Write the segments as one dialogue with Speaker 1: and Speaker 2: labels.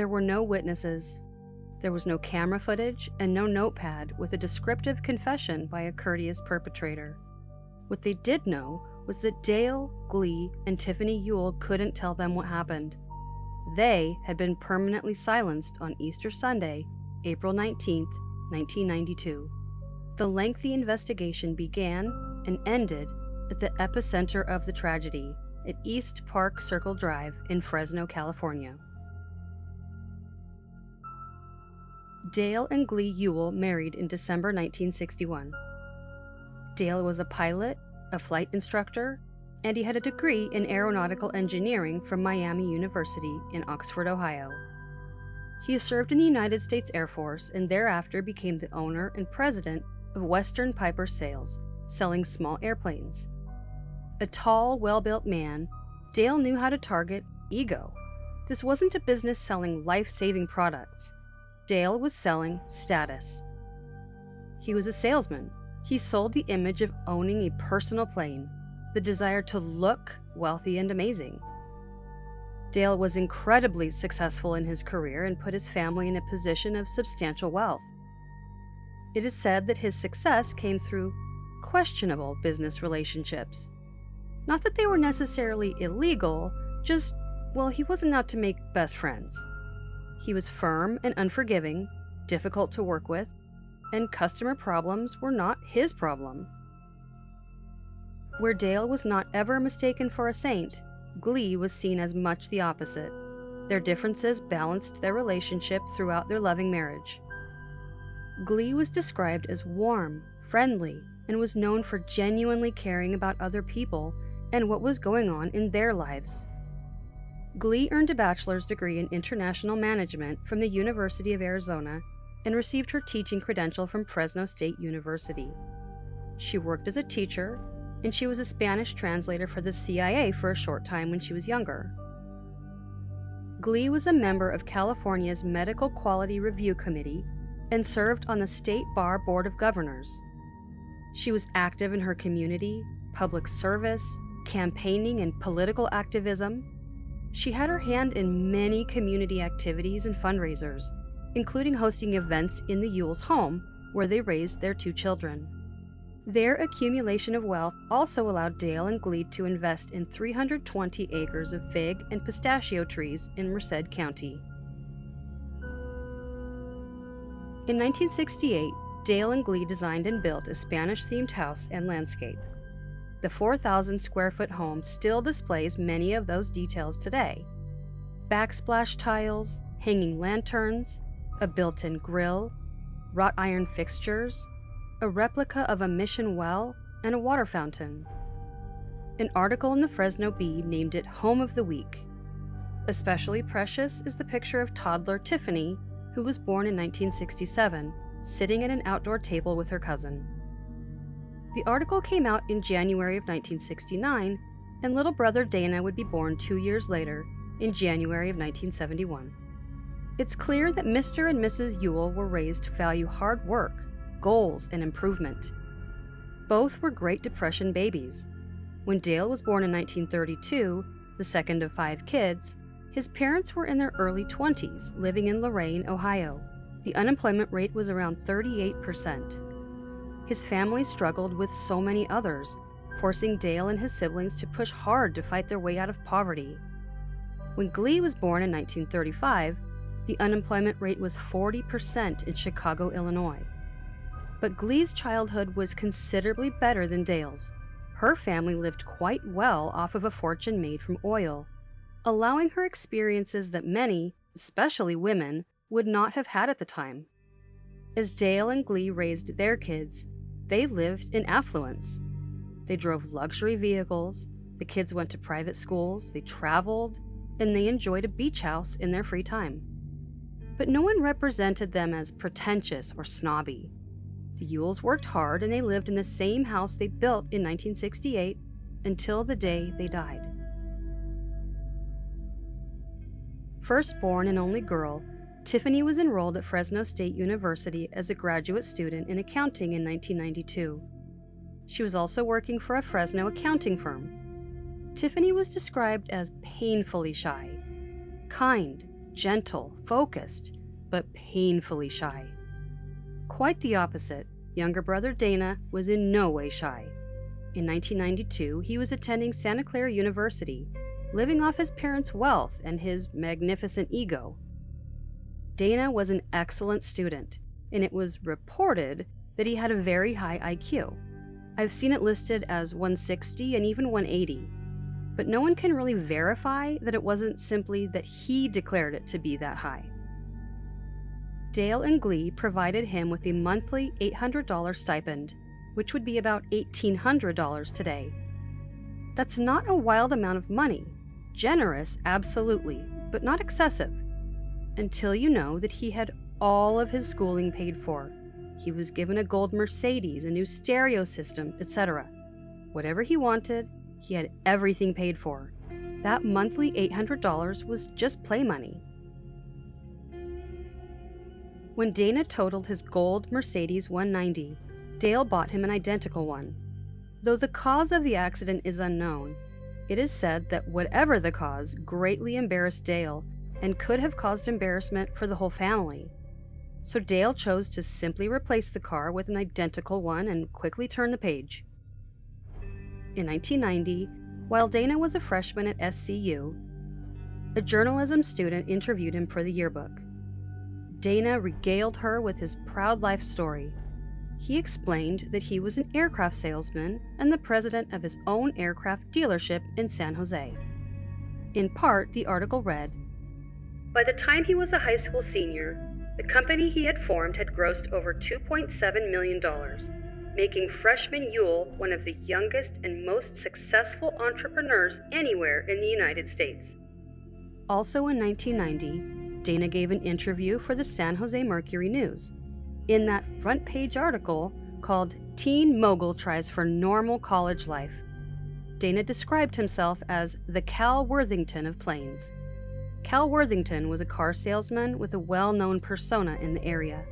Speaker 1: There were no witnesses. There was no camera footage and no notepad with a descriptive confession by a courteous perpetrator. What they did know was that Dale, Glee, and Tiffany Ewell couldn't tell them what happened. They had been permanently silenced on Easter Sunday, April 19, 1992. The lengthy investigation began and ended at the epicenter of the tragedy, at East Park Circle Drive in Fresno, California. Dale and Glee Ewell married in December 1961. Dale was a pilot, a flight instructor, and he had a degree in aeronautical engineering from Miami University in Oxford, Ohio. He served in the United States Air Force and thereafter became the owner and president of Western Piper Sales, selling small airplanes. A tall, well-built man, Dale knew how to target ego. This wasn't a business selling life-saving products. Dale was selling status. He was a salesman. He sold the image of owning a personal plane, the desire to look wealthy and amazing. Dale was incredibly successful in his career and put his family in a position of substantial wealth. It is said that his success came through questionable business relationships. Not that they were necessarily illegal, just, well, he wasn't out to make best friends. He was firm and unforgiving, difficult to work with, and customer problems were not his problem. Where Dale was not ever mistaken for a saint, Glee was seen as much the opposite. Their differences balanced their relationship throughout their loving marriage. Glee was described as warm, friendly, and was known for genuinely caring about other people and what was going on in their lives. Glee earned a bachelor's degree in international management from the University of Arizona and received her teaching credential from Fresno State University. She worked as a teacher, and she was a Spanish translator for the CIA for a short time when she was younger. Glee was a member of California's Medical Quality Review Committee and served on the State Bar Board of Governors. She was active in her community, public service, campaigning, and political activism. She had her hand in many community activities and fundraisers, including hosting events in the Ewells' home, where they raised their 2 children. Their accumulation of wealth also allowed Dale and Glee to invest in 320 acres of fig and pistachio trees in Merced County. In 1968, Dale and Glee designed and built a Spanish-themed house and landscape. The 4,000-square-foot home still displays many of those details today. Backsplash tiles, hanging lanterns, a built-in grill, wrought iron fixtures, a replica of a mission well, and a water fountain. An article in the Fresno Bee named it Home of the Week. Especially precious is the picture of toddler Tiffany, who was born in 1967, sitting at an outdoor table with her cousin. The article came out in January of 1969, and little brother Dana would be born 2 years later, in January of 1971. It's clear that Mr. and Mrs. Ewell were raised to value hard work, goals, and improvement. Both were Great Depression babies. When Dale was born in 1932, the second of 5 kids, his parents were in their early 20s, living in Lorain, Ohio. The unemployment rate was around 38%. His family struggled with so many others, forcing Dale and his siblings to push hard to fight their way out of poverty. When Glee was born in 1935, the unemployment rate was 40% in Chicago, Illinois. But Glee's childhood was considerably better than Dale's. Her family lived quite well off of a fortune made from oil, allowing her experiences that many, especially women, would not have had at the time. As Dale and Glee raised their kids, they lived in affluence. They drove luxury vehicles, the kids went to private schools, they traveled, and they enjoyed a beach house in their free time. But no one represented them as pretentious or snobby. The Ewells worked hard and they lived in the same house they built in 1968 until the day they died. Firstborn and only girl, Tiffany was enrolled at Fresno State University as a graduate student in accounting in 1992. She was also working for a Fresno accounting firm. Tiffany was described as painfully shy, kind, gentle, focused, but painfully shy. Quite the opposite, younger brother Dana was in no way shy. In 1992, he was attending Santa Clara University, living off his parents' wealth and his magnificent ego. Dana was an excellent student, and it was reported that he had a very high IQ. I've seen it listed as 160 and even 180, but no one can really verify that it wasn't simply that he declared it to be that high. Dale and Glee provided him with a monthly $800 stipend, which would be about $1,800 today. That's not a wild amount of money. Generous, absolutely, but not excessive. Until you know that he had all of his schooling paid for. He was given a gold Mercedes, a new stereo system, etc. Whatever he wanted, he had everything paid for. That monthly $800 was just play money. When Dana totaled his gold Mercedes 190, Dale bought him an identical one. Though the cause of the accident is unknown, it is said that whatever the cause greatly embarrassed Dale and could have caused embarrassment for the whole family. So Dale chose to simply replace the car with an identical one and quickly turn the page. In 1990, while Dana was a freshman at SCU, a journalism student interviewed him for the yearbook. Dana regaled her with his proud life story. He explained that he was an aircraft salesman and the president of his own aircraft dealership in San Jose. In part, the article read, "By the time he was a high school senior, the company he had formed had grossed over $2.7 million, making freshman Ewell one of the youngest and most successful entrepreneurs anywhere in the United States." Also in 1990, Dana gave an interview for the San Jose Mercury News. In that front-page article called "Teen Mogul Tries for Normal College Life," Dana described himself as the Cal Worthington of planes. Cal Worthington was a car salesman with a well-known persona in the area.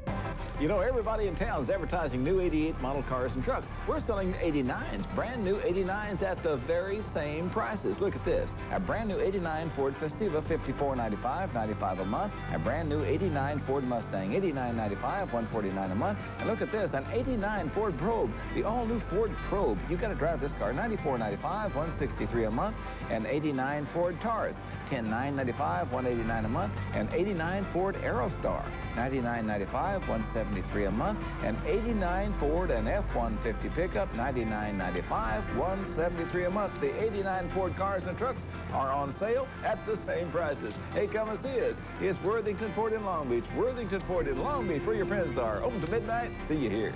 Speaker 2: You know, everybody in town is advertising new 88 model cars and trucks. We're selling 89s, brand new 89s at the very same prices. Look at this. A brand new 89 Ford Festiva, $54.95, $95 a month. A brand new 89 Ford Mustang, $89.95, $149 a month. And look at this, an 89 Ford Probe, the all-new Ford Probe. You got to drive this car, $94.95, $163 a month. And 89 Ford Taurus, $109.95, $189 a month. And 89 Ford Aerostar, $99.95, $173 a month, and 89 Ford and F-150 pickup, $99.95, $173 a month. The 89 Ford cars and trucks are on sale at the same prices. Hey, come and see us. It's Worthington Ford in Long Beach. Worthington Ford in Long Beach, where your friends are. Open to midnight. See you here.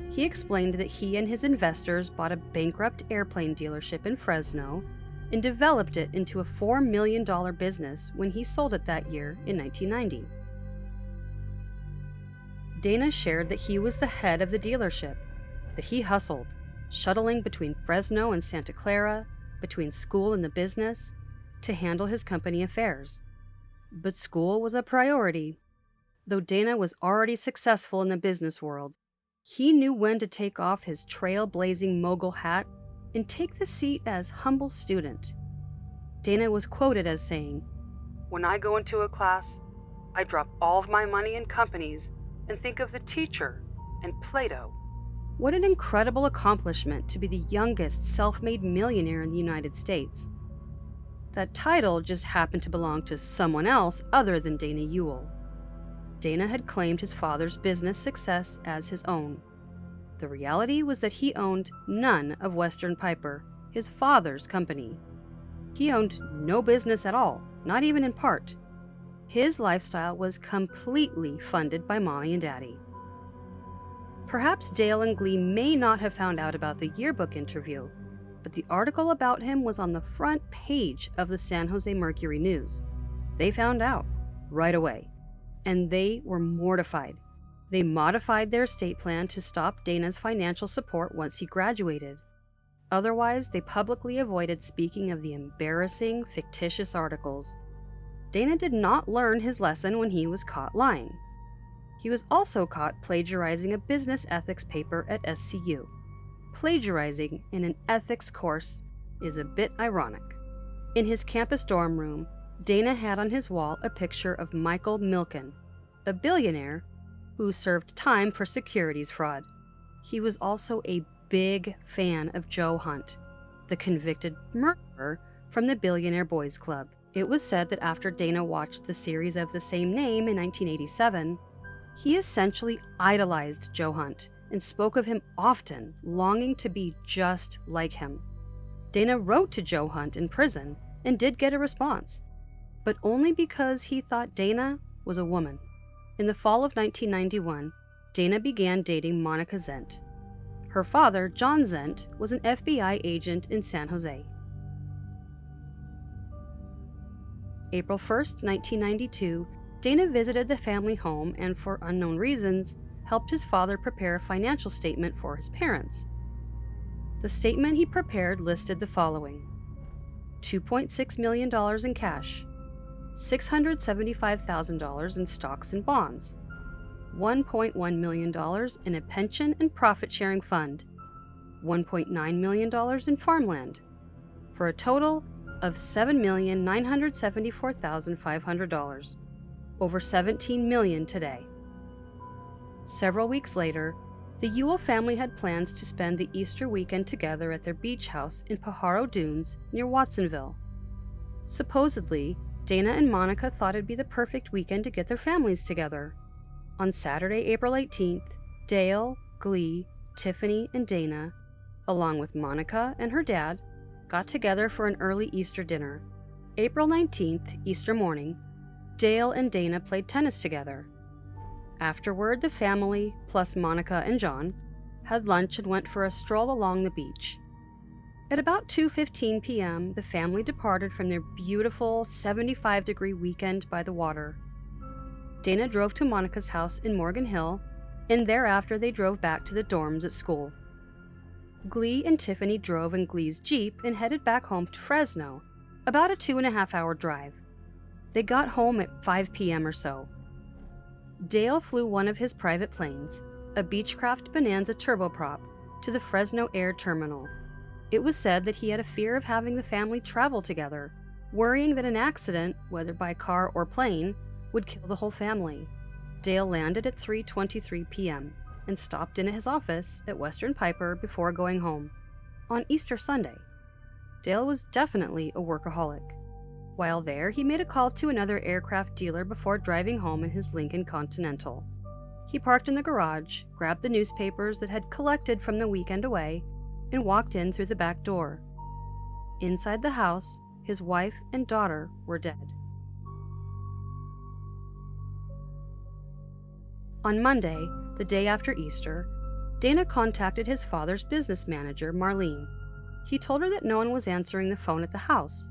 Speaker 1: He explained that he and his investors bought a bankrupt airplane dealership in Fresno and developed it into a $4 million business when he sold it that year in 1990. Dana shared that he was the head of the dealership, that he hustled, shuttling between Fresno and Santa Clara, between school and the business, to handle his company affairs. But school was a priority. Though Dana was already successful in the business world, he knew when to take off his trailblazing mogul hat and take the seat as humble student. Dana was quoted as saying, "When I go into a class, I drop all of my money in companies and think of the teacher and Plato." What an incredible accomplishment to be the youngest self-made millionaire in the United States. That title just happened to belong to someone else other than Dana Ewell. Dana had claimed his father's business success as his own. The reality was that he owned none of Western Piper, his father's company. He owned no business at all, not even in part. His lifestyle was completely funded by Mommy and Daddy. Perhaps Dale and Glee may not have found out about the yearbook interview, but the article about him was on the front page of the San Jose Mercury News. They found out right away, and they were mortified. They modified their estate plan to stop Dana's financial support once he graduated. Otherwise, they publicly avoided speaking of the embarrassing, fictitious articles. Dana did not learn his lesson when he was caught lying. He was also caught plagiarizing a business ethics paper at SCU. Plagiarizing in an ethics course is a bit ironic. In his campus dorm room, Dana had on his wall a picture of Michael Milken, a billionaire who served time for securities fraud. He was also a big fan of Joe Hunt, the convicted murderer from the Billionaire Boys Club. It was said that after Dana watched the series of the same name in 1987, he essentially idolized Joe Hunt and spoke of him often, longing to be just like him. Dana wrote to Joe Hunt in prison and did get a response, but only because he thought Dana was a woman. In the fall of 1991, Dana began dating Monica Zent. Her father, John Zent, was an FBI agent in San Jose. April 1st, 1992, Dana visited the family home and, for unknown reasons, helped his father prepare a financial statement for his parents. The statement he prepared listed the following: $2.6 million in cash, $675,000 in stocks and bonds, $1.1 million in a pension and profit-sharing fund, $1.9 million in farmland, for a total of $7,974,500, over $17 million today. Several weeks later, the Ewell family had plans to spend the Easter weekend together at their beach house in Pajaro Dunes near Watsonville. Supposedly, Dana and Monica thought it'd be the perfect weekend to get their families together. On Saturday, April 18th, Dale, Glee, Tiffany, and Dana, along with Monica and her dad, got together for an early Easter dinner. April 19th, Easter morning, Dale and Dana played tennis together. Afterward, the family, plus Monica and John, had lunch and went for a stroll along the beach. At about 2:15 p.m., the family departed from their beautiful 75-degree weekend by the water. Dana drove to Monica's house in Morgan Hill, and thereafter they drove back to the dorms at school. Glee and Tiffany drove in Glee's Jeep and headed back home to Fresno, about a 2.5-hour drive. They got home at 5 p.m. or so. Dale flew one of his private planes, a Beechcraft Bonanza turboprop, to the Fresno Air Terminal. It was said that he had a fear of having the family travel together, worrying that an accident, whether by car or plane, would kill the whole family. Dale landed at 3:23 p.m. and stopped in at his office at Western Piper before going home. On Easter Sunday, Dale was definitely a workaholic. While there, he made a call to another aircraft dealer before driving home in his Lincoln Continental. He parked in the garage, grabbed the newspapers that had collected from the weekend away, and walked in through the back door. Inside the house, his wife and daughter were dead. On Monday, the day after Easter, Dana contacted his father's business manager, Marlene. He told her that no one was answering the phone at the house.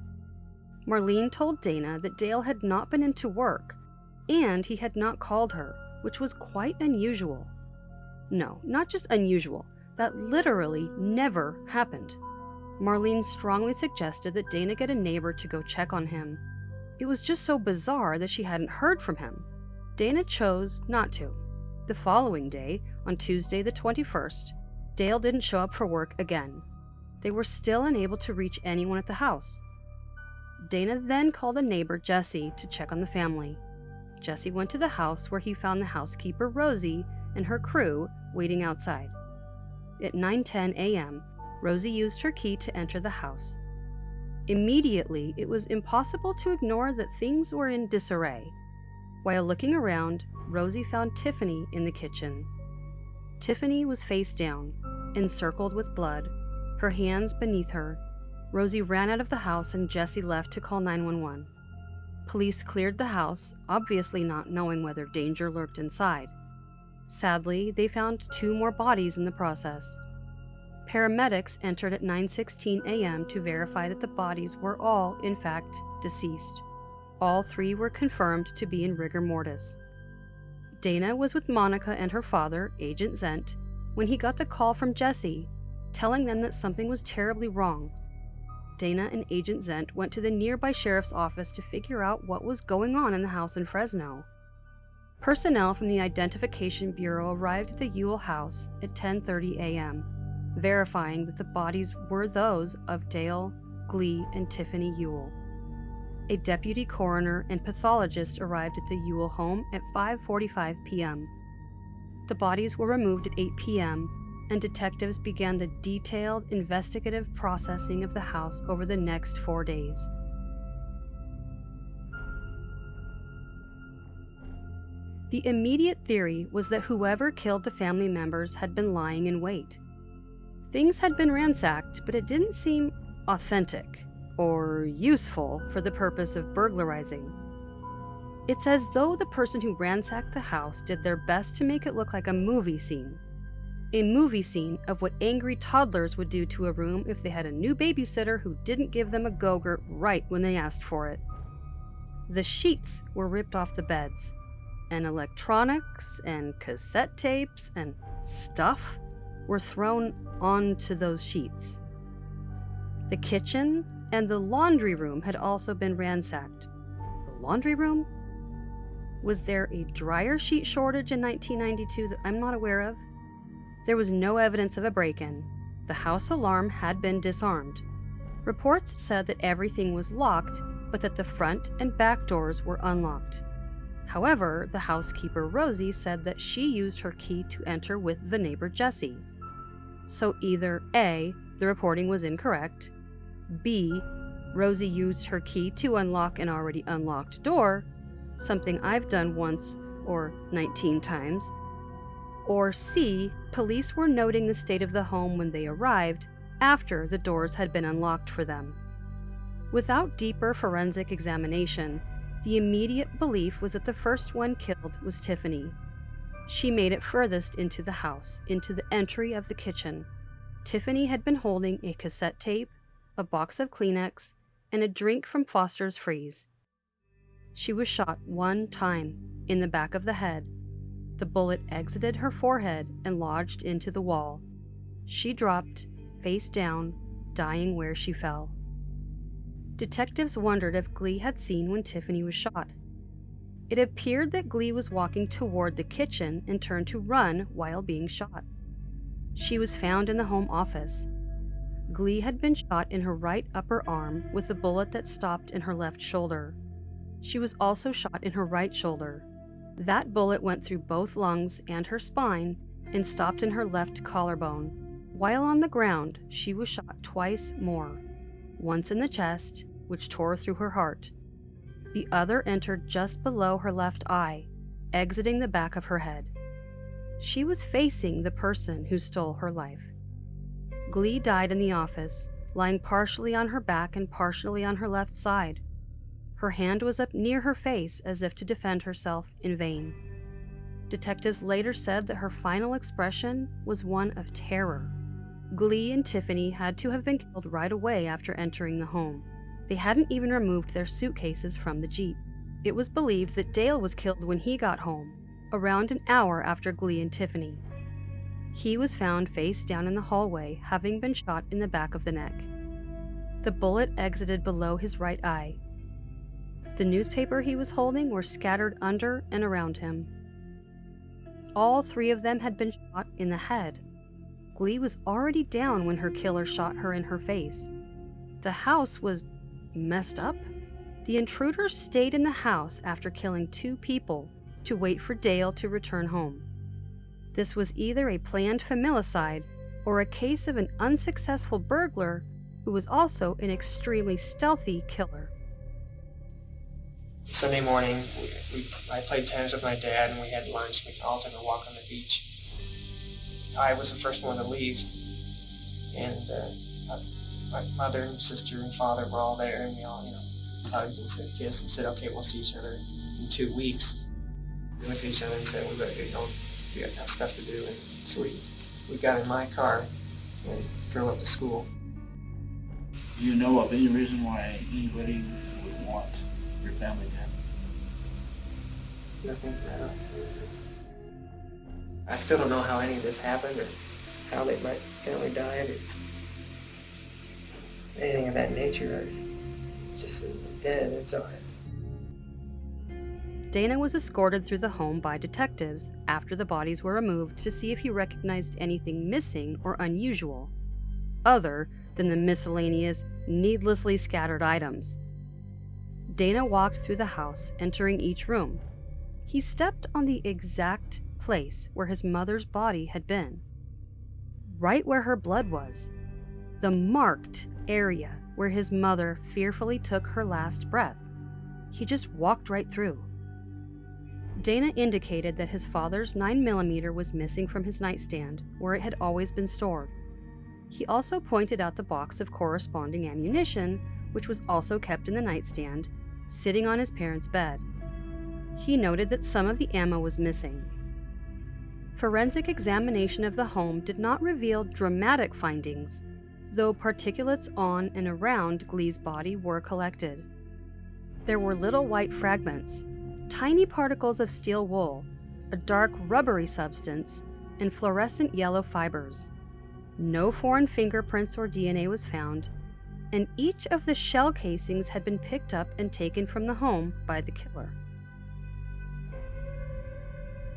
Speaker 1: Marlene told Dana that Dale had not been into work, and he had not called her, which was quite unusual. No, not just unusual, that literally never happened. Marlene strongly suggested that Dana get a neighbor to go check on him. It was just so bizarre that she hadn't heard from him. Dana chose not to. The following day, on Tuesday the 21st, Dale didn't show up for work again. They were still unable to reach anyone at the house. Dana then called a neighbor, Jesse, to check on the family. Jesse went to the house where he found the housekeeper, Rosie, and her crew waiting outside. At 9:10 a.m., Rosie used her key to enter the house. Immediately, it was impossible to ignore that things were in disarray. While looking around, Rosie found Tiffany in the kitchen. Tiffany was face down, encircled with blood, her hands beneath her. Rosie ran out of the house and Jesse left to call 911. Police cleared the house, obviously not knowing whether danger lurked inside. Sadly, they found 2 more bodies in the process. Paramedics entered at 9:16 a.m. to verify that the bodies were all, in fact, deceased. All 3 were confirmed to be in rigor mortis. Dana was with Monica and her father, Agent Zent, when he got the call from Jesse, telling them that something was terribly wrong. Dana and Agent Zent went to the nearby sheriff's office to figure out what was going on in the house in Fresno. Personnel from the Identification Bureau arrived at the Ewell house at 10:30 a.m., verifying that the bodies were those of Dale, Glee, and Tiffany Ewell. a deputy coroner and pathologist arrived at the Ewell home at 5:45 p.m. The bodies were removed at 8 p.m., and detectives began the detailed investigative processing of the house over the next 4 days. The immediate theory was that whoever killed the family members had been lying in wait. Things had been ransacked, but it didn't seem authentic or useful for the purpose of burglarizing. It's as though the person who ransacked the house did their best to make it look like a movie scene. A movie scene of what angry toddlers would do to a room if they had a new babysitter who didn't give them a Go-Gurt right when they asked for it. The sheets were ripped off the beds, and electronics and cassette tapes and stuff were thrown onto those sheets. The kitchen and the laundry room had also been ransacked. The laundry room? Was there a dryer sheet shortage in 1992 that I'm not aware of? There was no evidence of a break-in. The house alarm had been disarmed. Reports said that everything was locked, but that the front and back doors were unlocked. However, the housekeeper Rosie said that she used her key to enter with the neighbor Jesse. So either A, the reporting was incorrect, B, Rosie used her key to unlock an already unlocked door, something I've done once or 19 times, or C, police were noting the state of the home when they arrived after the doors had been unlocked for them. Without deeper forensic examination, the immediate belief was that the first one killed was Tiffany. She made it furthest into the house, into the entry of the kitchen. Tiffany had been holding a cassette tape, a box of Kleenex, and a drink from Foster's Freeze. She was shot one time, in the back of the head. The bullet exited her forehead and lodged into the wall. She dropped, face down, dying where she fell. Detectives wondered if Glee had seen when Tiffany was shot. It appeared that Glee was walking toward the kitchen and turned to run while being shot. She was found in the home office. Glee had been shot in her right upper arm with a bullet that stopped in her left shoulder. She was also shot in her right shoulder. That bullet went through both lungs and her spine and stopped in her left collarbone. While on the ground, she was shot twice more. Once in the chest, which tore through her heart. The other entered just below her left eye, exiting the back of her head. She was facing the person who stole her life. Glee died in the office, lying partially on her back and partially on her left side. Her hand was up near her face as if to defend herself in vain. Detectives later said that her final expression was one of terror. Glee and Tiffany had to have been killed right away after entering the home. They hadn't even removed their suitcases from the Jeep. It was believed that Dale was killed when he got home, around an hour after Glee and Tiffany. He was found face down in the hallway, having been shot in the back of the neck. The bullet exited below his right eye. The newspaper he was holding were scattered under and around him. All three of them had been shot in the head. Glee was already down when her killer shot her in her face. The house was messed up. The intruder stayed in the house after killing 2 people to wait for Dale to return home. This was either a planned familicide or a case of an unsuccessful burglar who was also an extremely stealthy killer.
Speaker 3: Sunday morning, I played tennis with my dad and we had lunch. We all took a walk on the beach. I was the first one to leave, and my mother and sister and father were all there, and we all, hugged and said, kissed and said, okay, we'll see each other in 2 weeks. We looked at each other and said, we better get going. We got stuff to do. And so we got in my car and drove up to school.
Speaker 4: Do you know of any reason why anybody would want your family dead?
Speaker 3: Nothing. I still don't know how any of this happened or how my family died or anything of that nature. It's just dead, it's all right.
Speaker 1: Dana was escorted through the home by detectives after the bodies were removed to see if he recognized anything missing or unusual, other than the miscellaneous, needlessly scattered items. Dana walked through the house, entering each room. He stepped on the exact place where his mother's body had been. Right where her blood was. The marked area where his mother fearfully took her last breath. He just walked right through. Dana indicated that his father's 9mm was missing from his nightstand, where it had always been stored. He also pointed out the box of corresponding ammunition, which was also kept in the nightstand, sitting on his parents' bed. He noted that some of the ammo was missing. Forensic examination of the home did not reveal dramatic findings, though particulates on and around Glee's body were collected. There were little white fragments, tiny particles of steel wool, a dark rubbery substance, and fluorescent yellow fibers. No foreign fingerprints or DNA was found, and each of the shell casings had been picked up and taken from the home by the killer.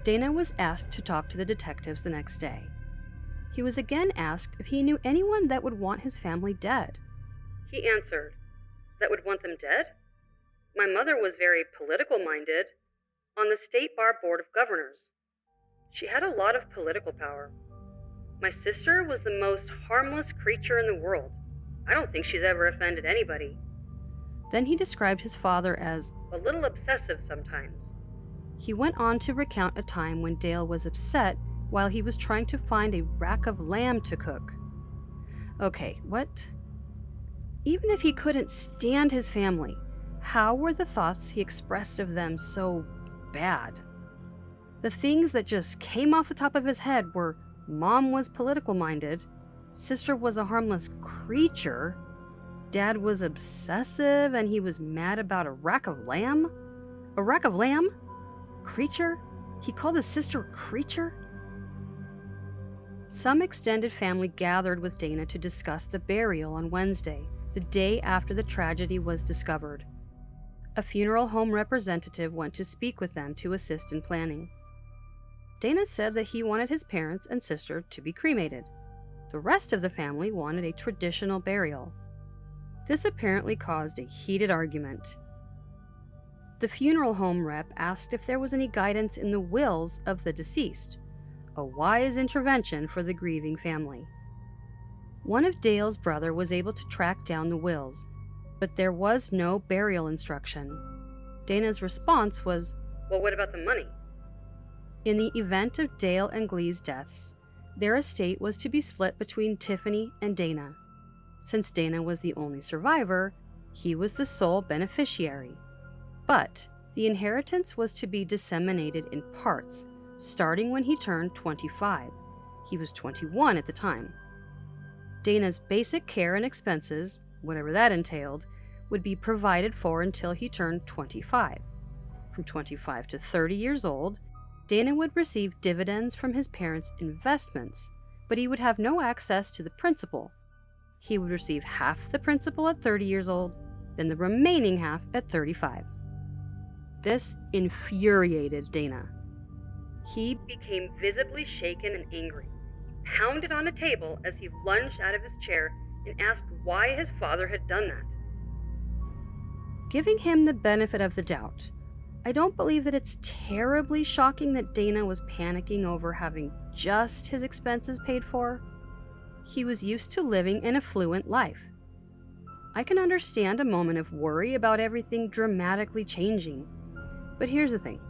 Speaker 1: Dana was asked to talk to the detectives the next day. He was again asked if he knew anyone that would want his family dead. He answered, "That would want them dead? My mother was very political-minded, on the State Bar Board of Governors. She had a lot of political power. My sister was the most harmless creature in the world. I don't think she's ever offended anybody." Then he described his father as a little obsessive sometimes. He went on to recount a time when Dale was upset while he was trying to find a rack of lamb to cook. Okay, what? Even if he couldn't stand his family, how were the thoughts he expressed of them so bad? The things that just came off the top of his head were Mom was political-minded, sister was a harmless creature, Dad was obsessive and he was mad about a rack of lamb? A rack of lamb? Creature? He called his sister a creature? Some extended family gathered with Dana to discuss the burial on Wednesday, the day after the tragedy was discovered. A funeral home representative went to speak with them to assist in planning. Dana said that he wanted his parents and sister to be cremated. The rest of the family wanted a traditional burial. This apparently caused a heated argument. The funeral home rep asked if there was any guidance in the wills of the deceased, a wise intervention for the grieving family. One of Dale's brother was able to track down the wills, but there was no burial instruction. Dana's response was, "Well, what about the money?" In the event of Dale and Glee's deaths, their estate was to be split between Tiffany and Dana. Since Dana was the only survivor, he was the sole beneficiary. But the inheritance was to be disseminated in parts, starting when he turned 25. He was 21 at the time. Dana's basic care and expenses, whatever that entailed, would be provided for until he turned 25. From 25 to 30 years old, Dana would receive dividends from his parents' investments, but he would have no access to the principal. He would receive half the principal at 30 years old, then the remaining half at 35. This infuriated Dana. He became visibly shaken and angry. He pounded on a table as he lunged out of his chair and asked why his father had done that. Giving him the benefit of the doubt, I don't believe that it's terribly shocking that Dana was panicking over having just his expenses paid for. He was used to living an affluent life. I can understand a moment of worry about everything dramatically changing. But here's the thing.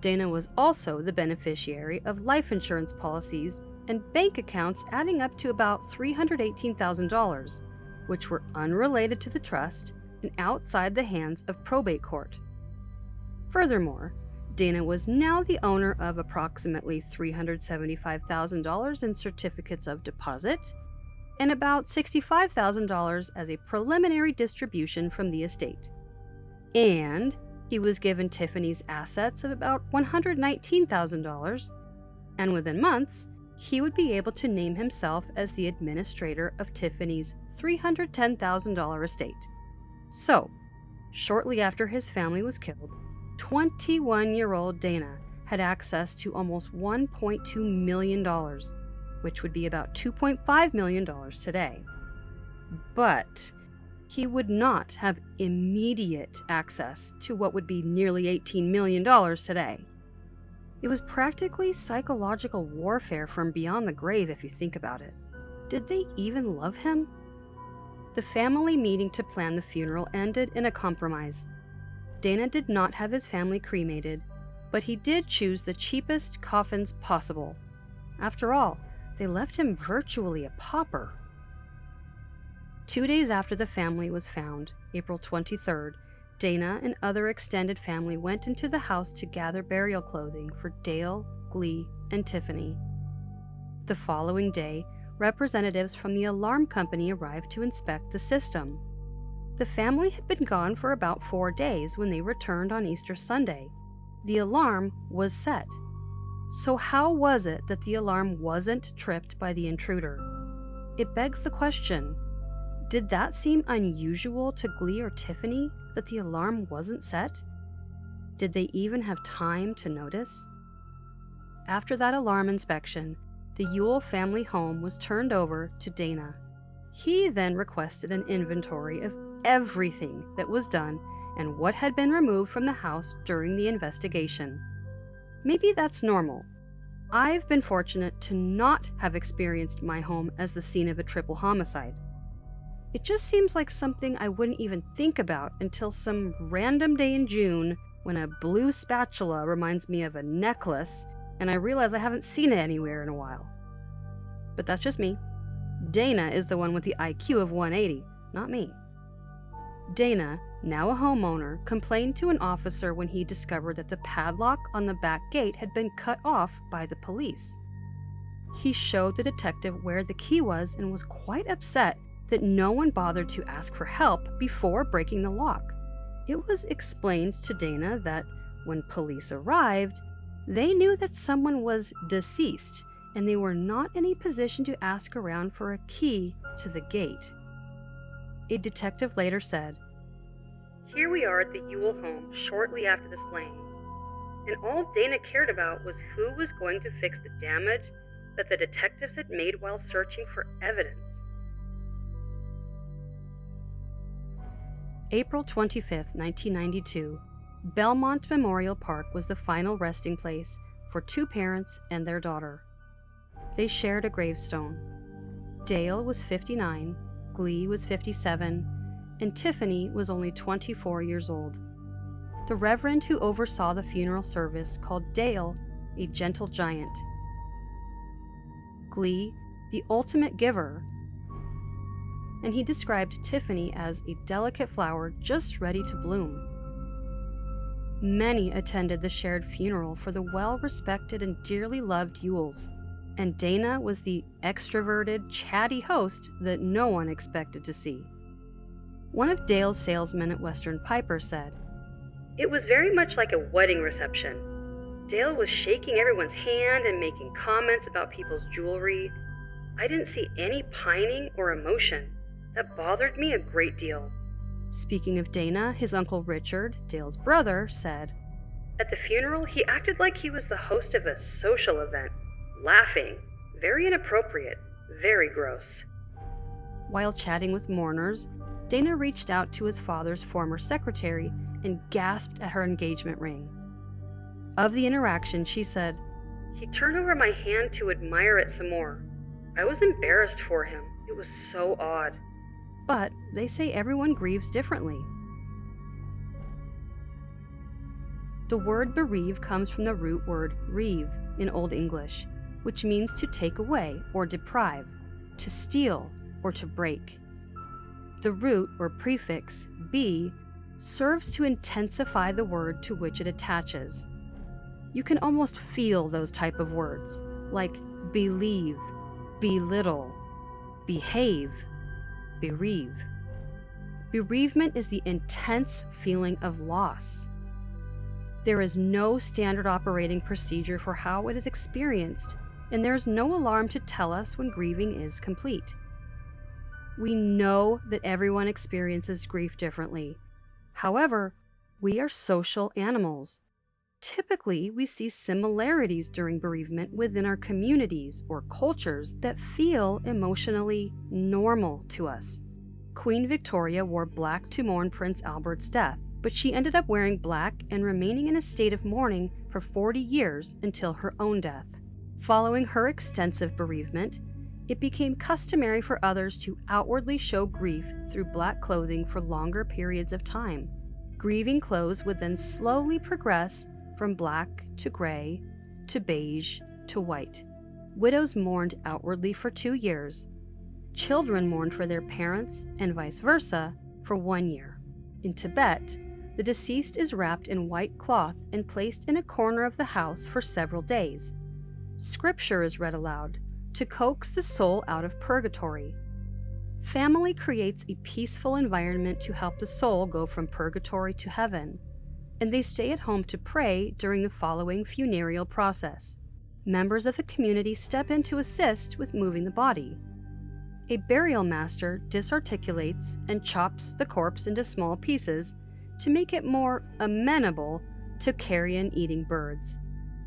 Speaker 1: Dana was also the beneficiary of life insurance policies and bank accounts adding up to about $318,000, which were unrelated to the trust and outside the hands of probate court. Furthermore, Dana was now the owner of approximately $375,000 in certificates of deposit and about $65,000 as a preliminary distribution from the estate. And he was given Tiffany's assets of about $119,000, and within months, he would be able to name himself as the administrator of Tiffany's $310,000 estate. So, shortly after his family was killed, 21-year-old Dana had access to almost $1.2 million, which would be about $2.5 million today. But he would not have immediate access to what would be nearly $18 million today. It was practically psychological warfare from beyond the grave if you think about it. Did they even love him? The family meeting to plan the funeral ended in a compromise. Dana did not have his family cremated, but he did choose the cheapest coffins possible. After all, they left him virtually a pauper. 2 days after the family was found, April 23rd, Dana and other extended family went into the house to gather burial clothing for Dale, Glee, and Tiffany. The following day, representatives from the alarm company arrived to inspect the system. The family had been gone for about 4 days when they returned on Easter Sunday. The alarm was set. So how was it that the alarm wasn't tripped by the intruder? It begs the question, did that seem unusual to Glee or Tiffany that the alarm wasn't set? Did they even have time to notice? After that alarm inspection, the Ewell family home was turned over to Dana. He then requested an inventory of everything that was done and what had been removed from the house during the investigation. Maybe that's normal. I've been fortunate to not have experienced my home as the scene of a triple homicide. It just seems like something I wouldn't even think about until some random day in June when a blue spatula reminds me of a necklace and I realize I haven't seen it anywhere in a while. But that's just me. Dana is the one with the IQ of 180, not me. Dana, now a homeowner, complained to an officer when he discovered that the padlock on the back gate had been cut off by the police. He showed the detective where the key was and was quite upset that no one bothered to ask for help before breaking the lock. It was explained to Dana that when police arrived, they knew that someone was deceased and they were not in a position to ask around for a key to the gate. A detective later said, "Here we are at the Ewell home shortly after the slayings, and all Dana cared about was who was going to fix the damage that the detectives had made while searching for evidence." April 25, 1992, Belmont Memorial Park was the final resting place for two parents and their daughter. They shared a gravestone. Dale was 59, Glee was 57, and Tiffany was only 24 years old. The reverend who oversaw the funeral service called Dale a gentle giant. Glee, the ultimate giver, and he described Tiffany as a delicate flower just ready to bloom. Many attended the shared funeral for the well-respected and dearly loved Ewells, and Dana was the extroverted, chatty host that no one expected to see. One of Dale's salesmen at Western Piper said, "It was very much like a wedding reception. Dale was shaking everyone's hand and making comments about people's jewelry. I didn't see any pining or emotion. That bothered me a great deal." Speaking of Dana, his uncle Richard, Dale's brother, said, "At the funeral, he acted like he was the host of a social event, laughing, very inappropriate, very gross." While chatting with mourners, Dana reached out to his father's former secretary and gasped at her engagement ring. Of the interaction, she said, "He turned over my hand to admire it some more. I was embarrassed for him. It was so odd." But they say everyone grieves differently. The word bereave comes from the root word reeve in Old English, which means to take away or deprive, to steal or to break. The root or prefix be serves to intensify the word to which it attaches. You can almost feel those type of words, like believe, belittle, behave, bereave. Bereavement is the intense feeling of loss. There is no standard operating procedure for how it is experienced, and there is no alarm to tell us when grieving is complete. We know that everyone experiences grief differently. However, we are social animals. Typically, we see similarities during bereavement within our communities or cultures that feel emotionally normal to us. Queen Victoria wore black to mourn Prince Albert's death, but she ended up wearing black and remaining in a state of mourning for 40 years until her own death. Following her extensive bereavement, it became customary for others to outwardly show grief through black clothing for longer periods of time. Grieving clothes would then slowly progress from black to gray to beige to white. Widows mourned outwardly for 2 years. Children mourned for their parents and vice versa for 1 year. In Tibet, the deceased is wrapped in white cloth and placed in a corner of the house for several days. Scripture is read aloud to coax the soul out of purgatory. Family creates a peaceful environment to help the soul go from purgatory to heaven, and they stay at home to pray during the following funereal process. Members of the community step in to assist with moving the body. A burial master disarticulates and chops the corpse into small pieces to make it more amenable to carrion-eating birds.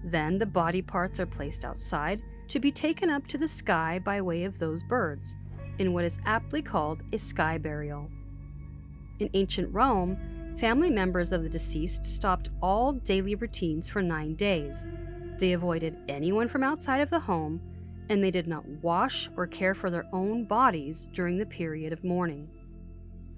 Speaker 1: Then the body parts are placed outside to be taken up to the sky by way of those birds, in what is aptly called a sky burial. In ancient Rome, family members of the deceased stopped all daily routines for 9 days. They avoided anyone from outside of the home, and they did not wash or care for their own bodies during the period of mourning.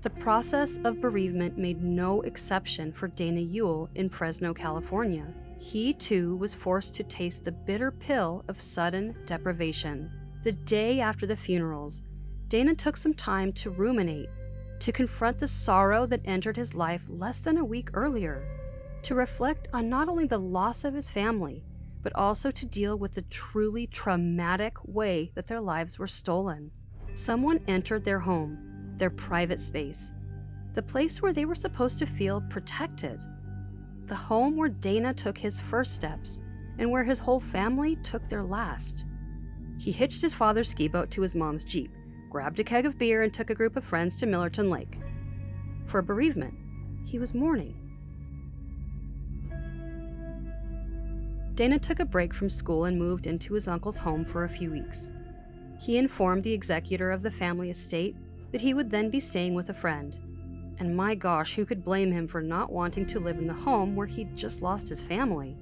Speaker 1: The process of bereavement made no exception for Dana Ewell in Fresno, California. He too was forced to taste the bitter pill of sudden deprivation. The day after the funerals, Dana took some time to ruminate, to confront the sorrow that entered his life less than a week earlier, to reflect on not only the loss of his family, but also to deal with the truly traumatic way that their lives were stolen. Someone entered their home, their private space, the place where they were supposed to feel protected, the home where Dana took his first steps and where his whole family took their last. He hitched his father's ski boat to his mom's Jeep, grabbed a keg of beer, and took a group of friends to Millerton Lake. For bereavement, he was mourning. Dana took a break from school and moved into his uncle's home for a few weeks. He informed the executor of the family estate that he would then be staying with a friend. And my gosh, who could blame him for not wanting to live in the home where he'd just lost his family?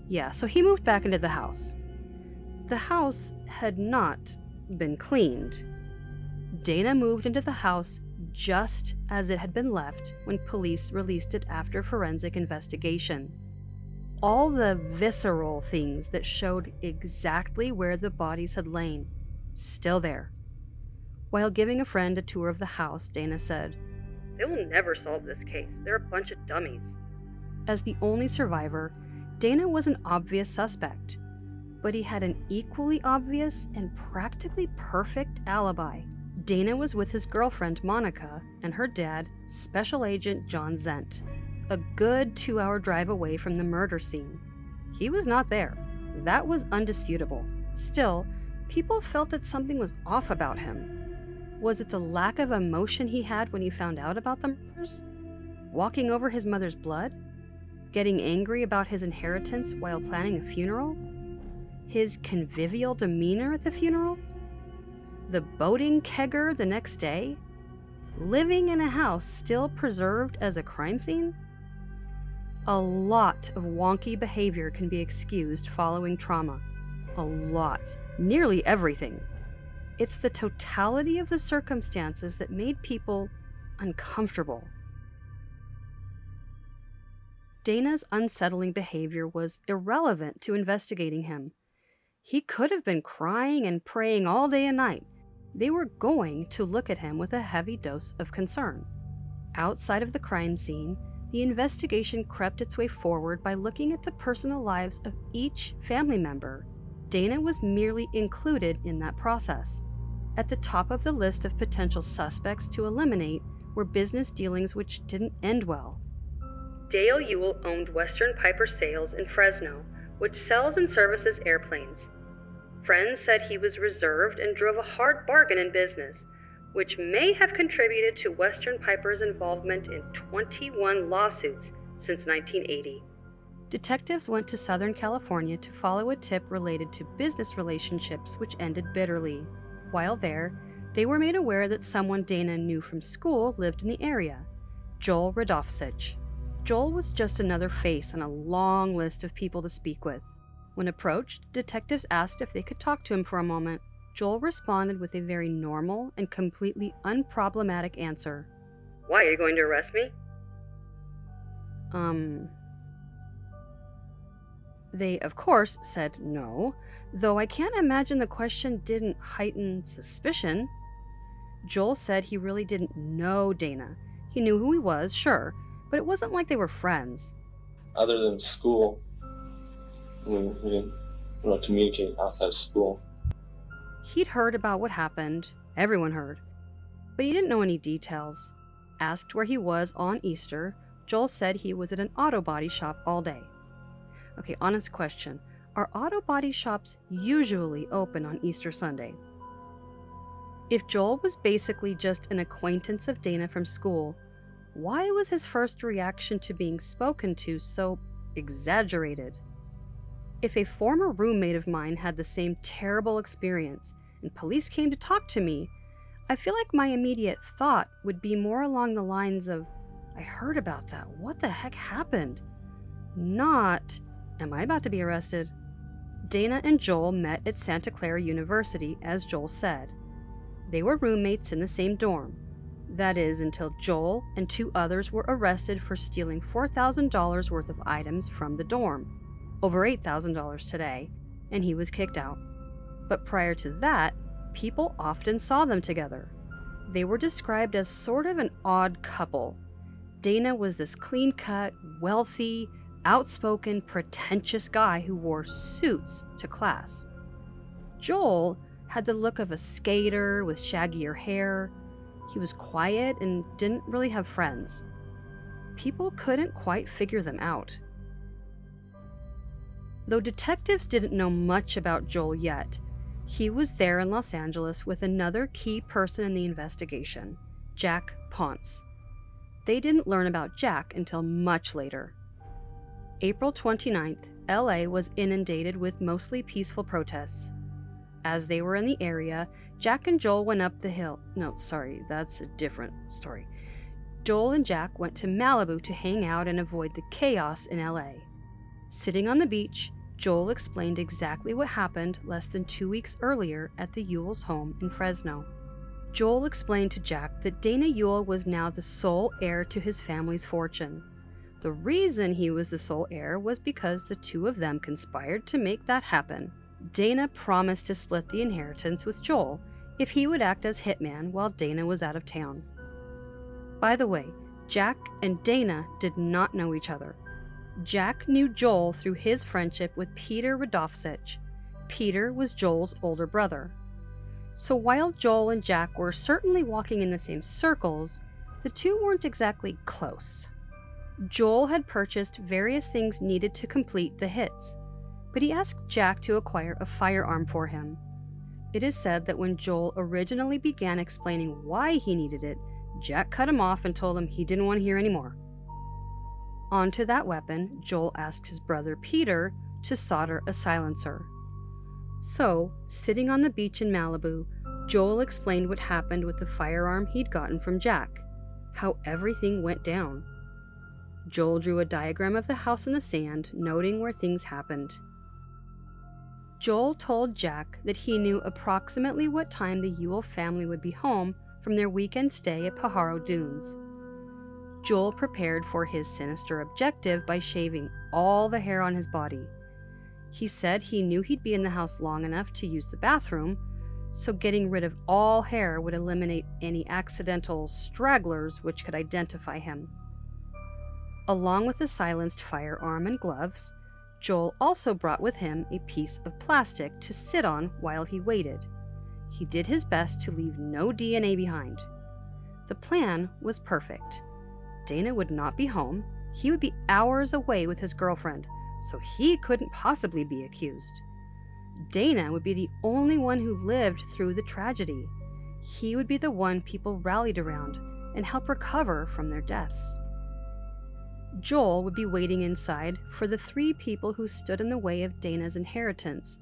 Speaker 1: Yeah, so he moved back into the house. The house had not been cleaned. Dana moved into the house just as it had been left when police released it after forensic investigation. All the visceral things that showed exactly where the bodies had lain, still there. While giving a friend a tour of the house, Dana said, "They will never solve this case. They're a bunch of dummies." As the only survivor, Dana was an obvious suspect, but he had an equally obvious and practically perfect alibi. Dana was with his girlfriend Monica and her dad, Special Agent John Zent, a good 2-hour drive away from the murder scene. He was not there. That was undisputable. Still, people felt that something was off about him. Was it the lack of emotion he had when he found out about the murders? Walking over his mother's blood? Getting angry about his inheritance while planning a funeral? His convivial demeanor at the funeral? The boating kegger the next day? Living in a house still preserved as a crime scene? A lot of wonky behavior can be excused following trauma. A lot. Nearly everything. It's the totality of the circumstances that made people uncomfortable. Dana's unsettling behavior was irrelevant to investigating him. He could have been crying and praying all day and night. They were going to look at him with a heavy dose of concern. Outside of the crime scene, the investigation crept its way forward by looking at the personal lives of each family member. Dana was merely included in that process. At the top of the list of potential suspects to eliminate were business dealings which didn't end well. Dale Ewell owned Western Piper Sales in Fresno, which sells and services airplanes. Friends said he was reserved and drove a hard bargain in business, which may have contributed to Western Piper's involvement in 21 lawsuits since 1980. Detectives went to Southern California to follow a tip related to business relationships which ended bitterly. While there, They were made aware that someone Dana knew from school lived in the area, Joel Radovcich. Joel was just another face on a long list of people to speak with. When approached, detectives asked if they could talk to him for a moment. Joel responded with a very normal and completely unproblematic answer. "Why, are you going to arrest me?" They, of course, said no, though I can't imagine the question didn't heighten suspicion. Joel said he really didn't know Dana. He knew who he was, sure, but it wasn't like they were friends.
Speaker 5: Other than school, we didn't communicate outside of school.
Speaker 1: He'd heard about what happened, everyone heard, but he didn't know any details. Asked where he was on Easter, Joel said he was at an auto body shop all day. Okay, honest question. Are auto body shops usually open on Easter Sunday? If Joel was basically just an acquaintance of Dana from school, why was his first reaction to being spoken to so exaggerated? If a former roommate of mine had the same terrible experience and police came to talk to me, I feel like my immediate thought would be more along the lines of, I heard about that, what the heck happened? Not, am I about to be arrested? Dana and Joel met at Santa Clara University, as Joel said. They were roommates in the same dorm. That is, until Joel and 2 others were arrested for stealing $4,000 worth of items from the dorm, over $8,000 today, and he was kicked out. But prior to that, people often saw them together. They were described as sort of an odd couple. Dana was this clean-cut, wealthy, outspoken, pretentious guy who wore suits to class. Joel had the look of a skater with shaggier hair. He was quiet and didn't really have friends. People couldn't quite figure them out. Though detectives didn't know much about Joel yet, he was there in Los Angeles with another key person in the investigation, Jack Ponce. They didn't learn about Jack until much later. April 29th, LA was inundated with mostly peaceful protests. As they were in the area, Jack and Joel went up the hill. No, sorry, that's a different story. Joel and Jack went to Malibu to hang out and avoid the chaos in LA. Sitting on the beach, Joel explained exactly what happened less than 2 weeks earlier at the Ewell's home in Fresno. Joel explained to Jack that Dana Ewell was now the sole heir to his family's fortune. The reason he was the sole heir was because the 2 of them conspired to make that happen. Dana promised to split the inheritance with Joel if he would act as hitman while Dana was out of town. By the way, Jack and Dana did not know each other. Jack knew Joel through his friendship with Peter Radovcich. Peter was Joel's older brother. So while Joel and Jack were certainly walking in the same circles, the 2 weren't exactly close. Joel had purchased various things needed to complete the hits, but he asked Jack to acquire a firearm for him. It is said that when Joel originally began explaining why he needed it, Jack cut him off and told him he didn't want to hear anymore. Onto that weapon, Joel asked his brother Peter to solder a silencer. So, sitting on the beach in Malibu, Joel explained what happened with the firearm he'd gotten from Jack, how everything went down. Joel drew a diagram of the house in the sand, noting where things happened. Joel told Jack that he knew approximately what time the Ewell family would be home from their weekend stay at Pajaro Dunes. Joel prepared for his sinister objective by shaving all the hair on his body. He said he knew he'd be in the house long enough to use the bathroom, so getting rid of all hair would eliminate any accidental stragglers which could identify him. Along with the silenced firearm and gloves, Joel also brought with him a piece of plastic to sit on while he waited. He did his best to leave no DNA behind. The plan was perfect. Dana would not be home, he would be hours away with his girlfriend, so he couldn't possibly be accused. Dana would be the only one who lived through the tragedy. He would be the one people rallied around and help recover from their deaths. Joel would be waiting inside for the 3 people who stood in the way of Dana's inheritance,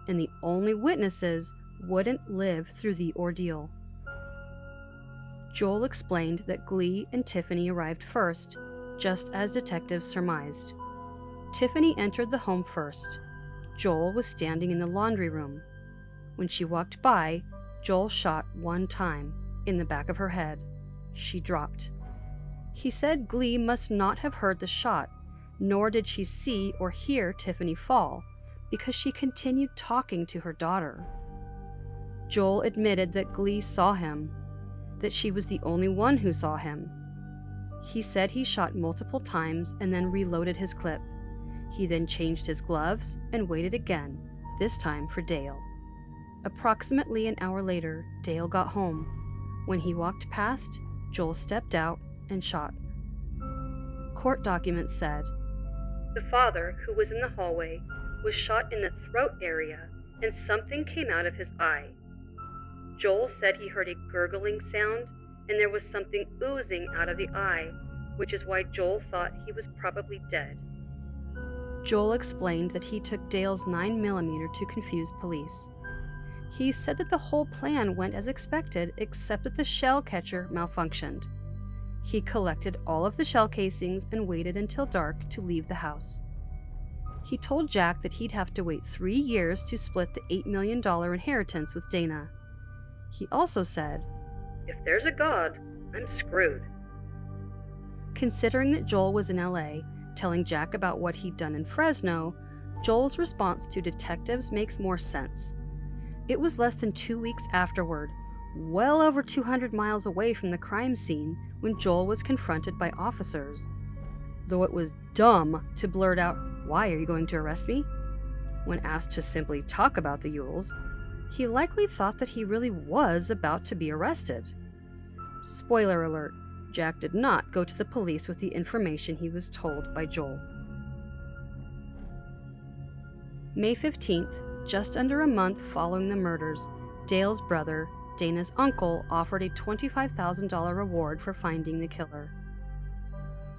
Speaker 1: and the only witnesses wouldn't live through the ordeal. Joel explained that Glee and Tiffany arrived first, just as detectives surmised. Tiffany entered the home first. Joel was standing in the laundry room. When she walked by, Joel shot one time, in the back of her head. She dropped. He said Glee must not have heard the shot, nor did she see or hear Tiffany fall, because she continued talking to her daughter. Joel admitted that Glee saw him, that she was the only one who saw him. He said he shot multiple times and then reloaded his clip. He then changed his gloves and waited again, this time for Dale. Approximately an hour later, Dale got home. When he walked past, Joel stepped out and shot. Court documents said, "The father, who was in the hallway, was shot in the throat area and something came out of his eye. Joel said he heard a gurgling sound and there was something oozing out of the eye, which is why Joel thought he was probably dead." Joel explained that he took Dale's 9mm to confuse police. He said that the whole plan went as expected, except that the shell catcher malfunctioned. He collected all of the shell casings and waited until dark to leave the house. He told Jack that he'd have to wait 3 years to split the $8 million inheritance with Dana. He also said, "If there's a God, I'm screwed." Considering that Joel was in LA, telling Jack about what he'd done in Fresno, Joel's response to detectives makes more sense. It was less than 2 weeks afterward, well over 200 miles away from the crime scene, when Joel was confronted by officers. Though it was dumb to blurt out, "Why are you going to arrest me?" when asked to simply talk about the Ewells, he likely thought that he really was about to be arrested. Spoiler alert, Jack did not go to the police with the information he was told by Joel. May 15th, just under a month following the murders, Dale's brother, Dana's uncle, offered a $25,000 reward for finding the killer.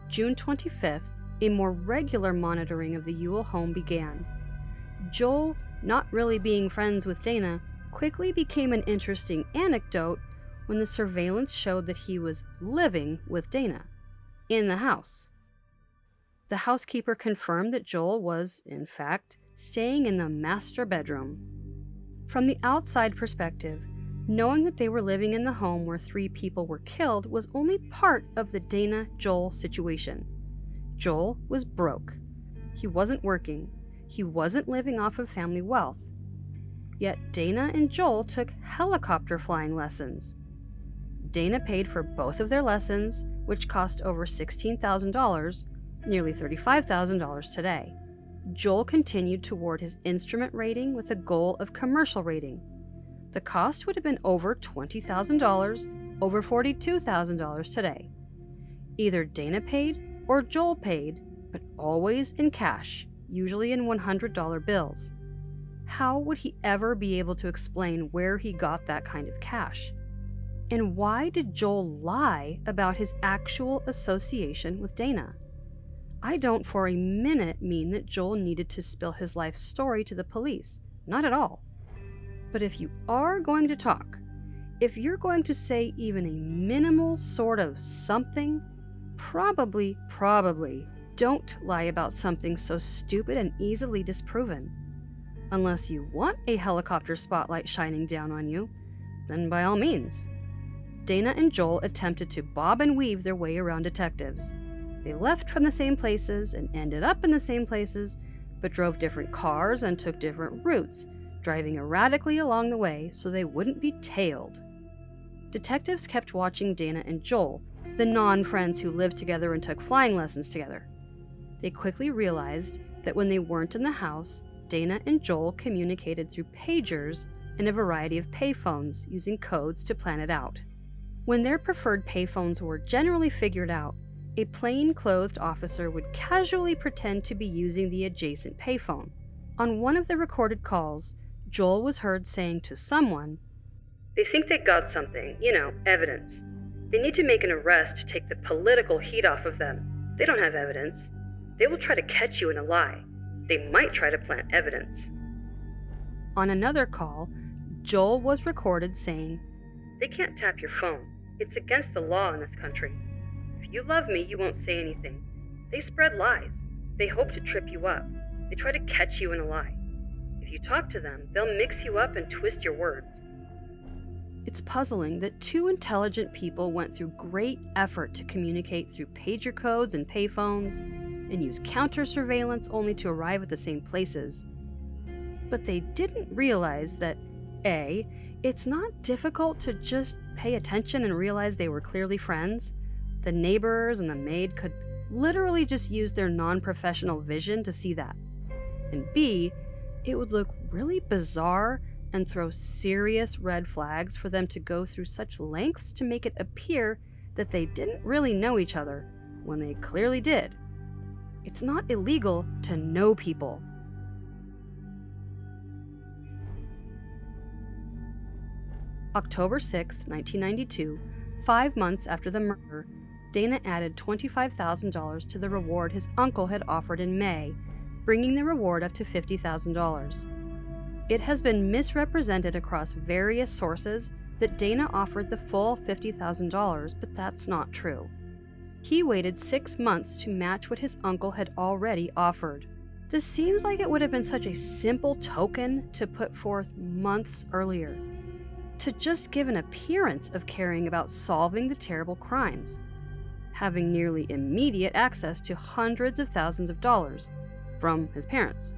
Speaker 1: June 25th, a more regular monitoring of the Ewell home began. Joel, not really being friends with Dana, quickly became an interesting anecdote when the surveillance showed that he was living with Dana, in the house. The housekeeper confirmed that Joel was, in fact, staying in the master bedroom. From the outside perspective, knowing that they were living in the home where 3 people were killed was only part of the Dana-Joel situation. Joel was broke. He wasn't working. He wasn't living off of family wealth. Yet Dana and Joel took helicopter flying lessons. Dana paid for both of their lessons, which cost over $16,000, nearly $35,000 today. Joel continued toward his instrument rating with a goal of commercial rating. The cost would have been over $20,000, over $42,000 today. Either Dana paid or Joel paid, but always in cash, usually in $100 bills. How would he ever be able to explain where he got that kind of cash? And why did Joel lie about his actual association with Dana? I don't for a minute mean that Joel needed to spill his life story to the police. Not at all. But if you are going to talk, if you're going to say even a minimal sort of something, probably don't lie about something so stupid and easily disproven. Unless you want a helicopter spotlight shining down on you, then by all means. Dana and Joel attempted to bob and weave their way around detectives. They left from the same places and ended up in the same places, but drove different cars and took different routes, driving erratically along the way so they wouldn't be tailed. Detectives kept watching Dana and Joel, the non-friends who lived together and took flying lessons together. They quickly realized that when they weren't in the house, Dana and Joel communicated through pagers and a variety of payphones using codes to plan it out. When their preferred payphones were generally figured out, a plain-clothed officer would casually pretend to be using the adjacent payphone. On one of the recorded calls, Joel was heard saying to someone, "They think they got something, evidence. They need to make an arrest to take the political heat off of them. They don't have evidence. They will try to catch you in a lie. They might try to plant evidence." On another call, Joel was recorded saying, "They can't tap your phone. It's against the law in this country. If you love me, you won't say anything. They spread lies. They hope to trip you up. They try to catch you in a lie. If you talk to them, they'll mix you up and twist your words. It's puzzling that two intelligent people went through great effort to communicate through pager codes and payphones and use counter surveillance only to arrive at the same places. But they didn't realize that A, it's not difficult to just pay attention and realize they were clearly friends. The neighbors and the maid could literally just use their non-professional vision to see that. And B, it would look really bizarre and throw serious red flags for them to go through such lengths to make it appear that they didn't really know each other when they clearly did. It's not illegal to know people. October 6, 1992, 5 months after the murder, Dana added $25,000 to the reward his uncle had offered in May, bringing the reward up to $50,000. It has been misrepresented across various sources that Dana offered the full $50,000, but that's not true. He waited 6 months to match what his uncle had already offered. This seems like it would have been such a simple token to put forth months earlier, to just give an appearance of caring about solving the terrible crimes, having nearly immediate access to hundreds of thousands of dollars from his parents.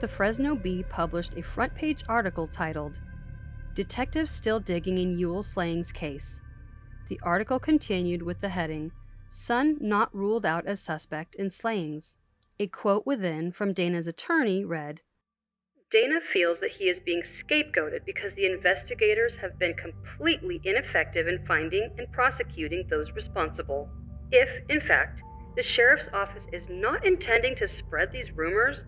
Speaker 1: The Fresno Bee published a front-page article titled, "Detectives Still Digging in Ewell Slaying's Case." The article continued with the heading, "Son Not Ruled Out as Suspect in Slayings." A quote within from Dana's attorney read, "Dana feels that he is being scapegoated because the investigators have been completely ineffective in finding and prosecuting those responsible. If, in fact, the sheriff's office is not intending to spread these rumors,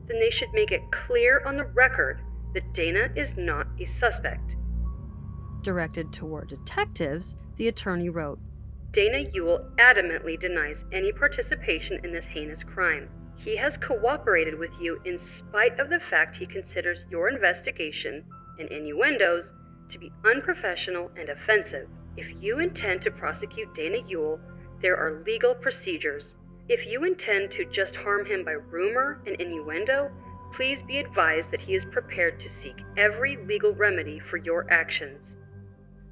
Speaker 1: then they should make it clear on the record that Dana is not a suspect." Directed toward detectives, the attorney wrote, "Dana Ewell adamantly denies any participation in this heinous crime. He has cooperated with you in spite of the fact he considers your investigation and innuendos to be unprofessional and offensive. If you intend to prosecute Dana Ewell, there are legal procedures. If you intend to just harm him by rumor and innuendo, please be advised that he is prepared to seek every legal remedy for your actions."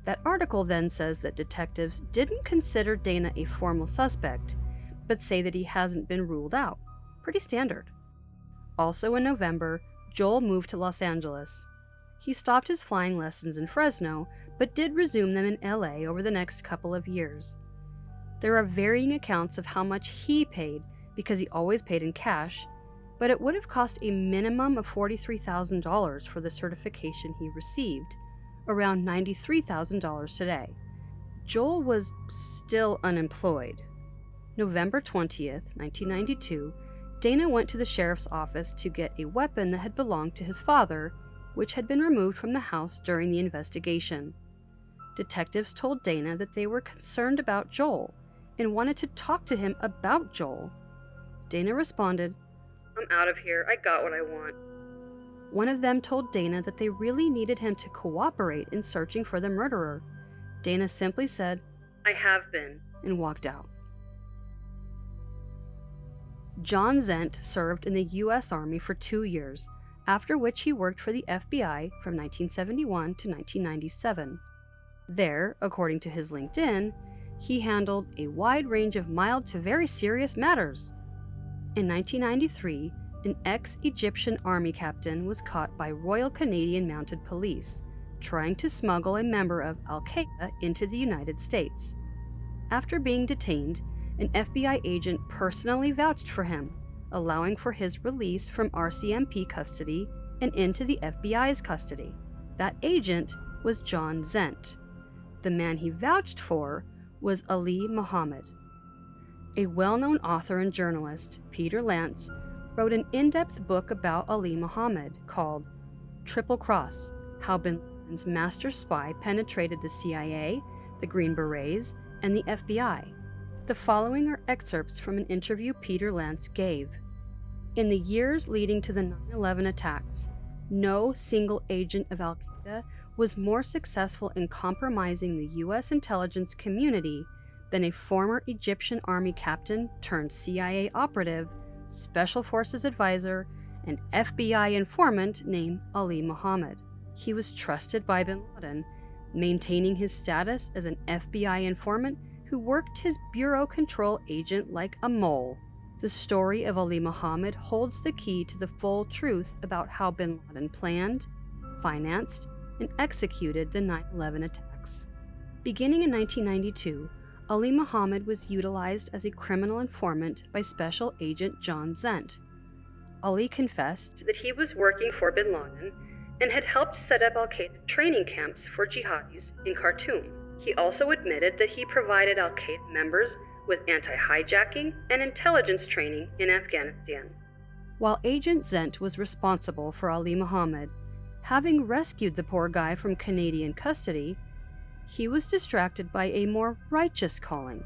Speaker 1: That article then says that detectives didn't consider Dana a formal suspect, but say that he hasn't been ruled out. Pretty standard. Also in November, Joel moved to Los Angeles. He stopped his flying lessons in Fresno, but did resume them in LA over the next couple of years. There are varying accounts of how much he paid, because he always paid in cash, but it would have cost a minimum of $43,000 for the certification he received, around $93,000 today. Joel was still unemployed. November 20th, 1992, Dana went to the sheriff's office to get a weapon that had belonged to his father, which had been removed from the house during the investigation. Detectives told Dana that they were concerned about Joel and wanted to talk to him about Joel. Dana responded, "I'm out of here. I got what I want." One of them told Dana that they really needed him to cooperate in searching for the murderer. Dana simply said, "I have been," and walked out. John Zent served in the U.S. Army for 2 years, after which he worked for the FBI from 1971 to 1997. There, according to his LinkedIn, he handled a wide range of mild to very serious matters. In 1993, an ex-Egyptian army captain was caught by Royal Canadian Mounted Police, trying to smuggle a member of Al-Qaeda into the United States. After being detained, an FBI agent personally vouched for him, allowing for his release from RCMP custody and into the FBI's custody. That agent was John Zent. The man he vouched for was Ali Muhammad. A well-known author and journalist, Peter Lance, wrote an in-depth book about Ali Muhammad called Triple Cross: How Bin Laden's Master Spy Penetrated the CIA, the Green Berets, and the FBI. The following are excerpts from an interview Peter Lance gave. In the years leading to the 9/11 attacks, no single agent of Al-Qaeda was more successful in compromising the U.S. intelligence community than a former Egyptian army captain turned CIA operative, special forces advisor, and FBI informant named Ali Mohammed. He was trusted by bin Laden, maintaining his status as an FBI informant who worked his bureau control agent like a mole. The story of Ali Mohammed holds the key to the full truth about how bin Laden planned, financed, and executed the 9/11 attacks. Beginning in 1992, Ali Mohammed was utilized as a criminal informant by Special Agent John Zent. Ali confessed that he was working for bin Laden and had helped set up al-Qaeda training camps for jihadis in Khartoum. He also admitted that he provided al-Qaeda members with anti-hijacking and intelligence training in Afghanistan. While Agent Zent was responsible for Ali Mohammed, having rescued the poor guy from Canadian custody, he was distracted by a more righteous calling.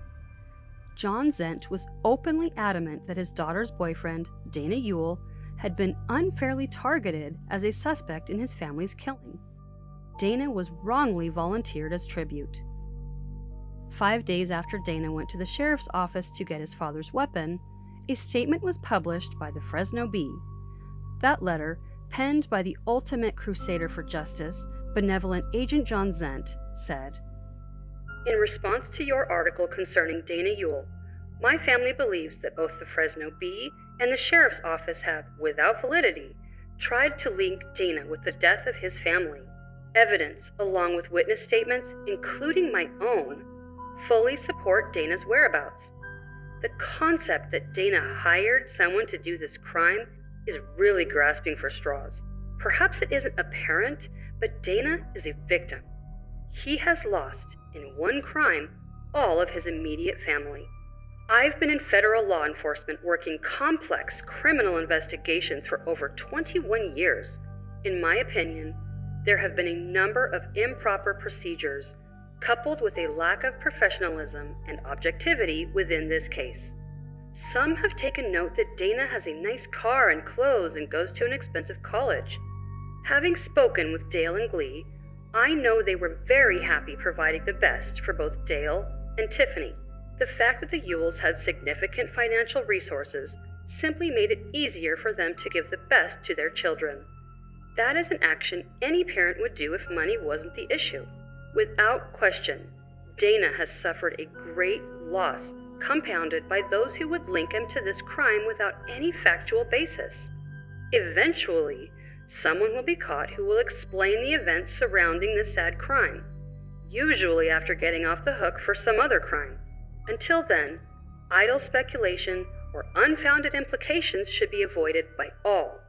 Speaker 1: John Zent was openly adamant that his daughter's boyfriend, Dana Ewell, had been unfairly targeted as a suspect in his family's killing. Dana was wrongly volunteered as tribute. 5 days after Dana went to the sheriff's office to get his father's weapon, a statement was published by the Fresno Bee. That letter, penned by the ultimate crusader for justice, benevolent Agent John Zent, said, "In response to your article concerning Dana Ewell, my family believes that both the Fresno Bee and the sheriff's office have, without validity, tried to link Dana with the death of his family. Evidence, along with witness statements, including my own, fully support Dana's whereabouts. The concept that Dana hired someone to do this crime is really grasping for straws. Perhaps it isn't apparent, but Dana is a victim. He has lost, in one crime, all of his immediate family. I've been in federal law enforcement working complex criminal investigations for over 21 years. In my opinion, there have been a number of improper procedures, coupled with a lack of professionalism and objectivity within this case. Some have taken note that Dana has a nice car and clothes and goes to an expensive college. Having spoken with Dale and Glee, I know they were very happy providing the best for both Dale and Tiffany. The fact that the Ewells had significant financial resources simply made it easier for them to give the best to their children. That is an action any parent would do if money wasn't the issue. Without question, Dana has suffered a great loss, compounded by those who would link him to this crime without any factual basis. Eventually, someone will be caught who will explain the events surrounding this sad crime, usually after getting off the hook for some other crime. Until then, idle speculation or unfounded implications should be avoided by all.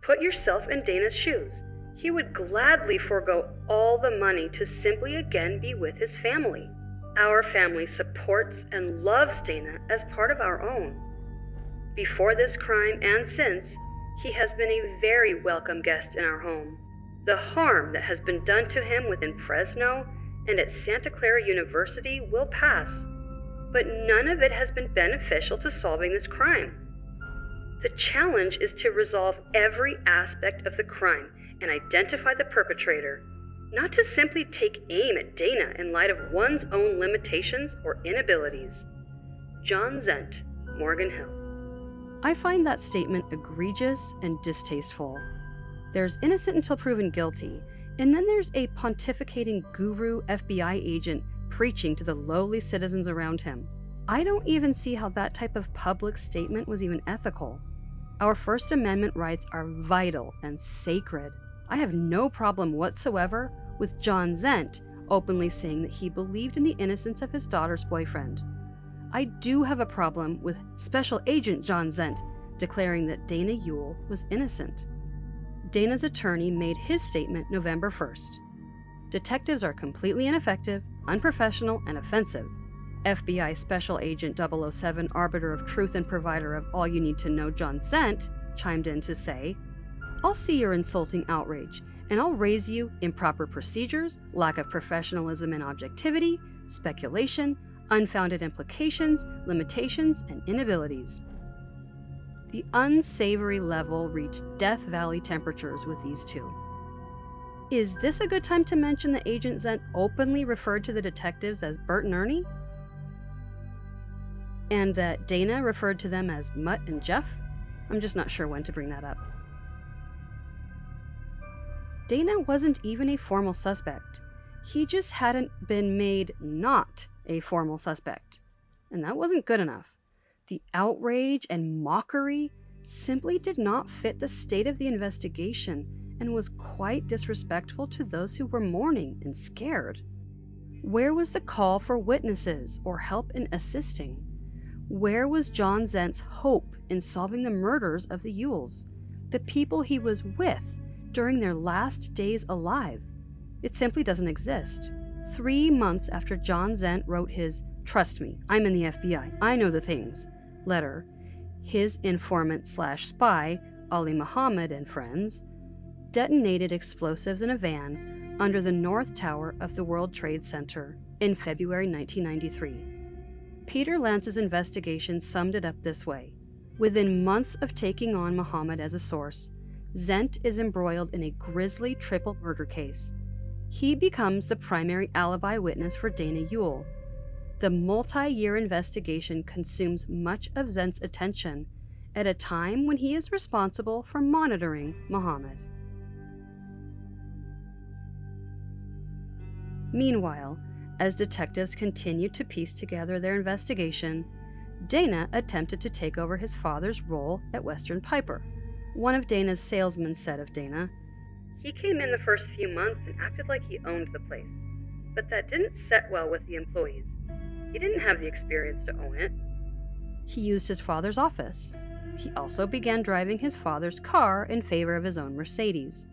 Speaker 1: Put yourself in Dana's shoes. He would gladly forego all the money to simply again be with his family. Our family supports and loves Dana as part of our own. Before this crime and since, he has been a very welcome guest in our home. The harm that has been done to him within Fresno and at Santa Clara University will pass, but none of it has been beneficial to solving this crime. The challenge is to resolve every aspect of the crime and identify the perpetrator, not to simply take aim at Dana in light of one's own limitations or inabilities. John Zent, Morgan Hill. I find that statement egregious and distasteful. There's innocent until proven guilty, and then there's a pontificating guru FBI agent preaching to the lowly citizens around him. I don't even see how that type of public statement was even ethical. Our First Amendment rights are vital and sacred. I have no problem whatsoever with John Zent openly saying that he believed in the innocence of his daughter's boyfriend. I do have a problem with Special Agent John Zent declaring that Dana Ewell was innocent. Dana's attorney made his statement November 1st. Detectives are completely ineffective, unprofessional, and offensive. FBI Special Agent 007, arbiter of truth and provider of all you need to know, John Zent, chimed in to say, "I'll see your insulting outrage, and I'll raise you improper procedures, lack of professionalism and objectivity, speculation, unfounded implications, limitations, and inabilities." The unsavory level reached Death Valley temperatures with these two. Is this a good time to mention that Agent Zent openly referred to the detectives as Bert and Ernie? And that Dana referred to them as Mutt and Jeff? I'm just not sure when to bring that up. Dana wasn't even a formal suspect. He just hadn't been made not a formal suspect. And that wasn't good enough. The outrage and mockery simply did not fit the state of the investigation and was quite disrespectful to those who were mourning and scared. Where was the call for witnesses or help in assisting? Where was John Zent's hope in solving the murders of the Ewells, the people he was with during their last days alive? It simply doesn't exist. 3 months after John Zent wrote his "Trust me, I'm in the FBI, I know the things" letter, his informant/spy, Ali Muhammad and friends, detonated explosives in a van under the North Tower of the World Trade Center in February 1993. Peter Lance's investigation summed it up this way. Within months of taking on Muhammad as a source, Zent is embroiled in a grisly triple murder case. He becomes the primary alibi witness for Dana Ewell. The multi-year investigation consumes much of Zent's attention at a time when he is responsible for monitoring Muhammad. Meanwhile, as detectives continued to piece together their investigation, Dana attempted to take over his father's role at Western Piper. One of Dana's salesmen said of Dana, "He came in the first few months and acted like he owned the place, but that didn't set well with the employees. He didn't have the experience to own it." He used his father's office. He also began driving his father's car in favor of his own Mercedes.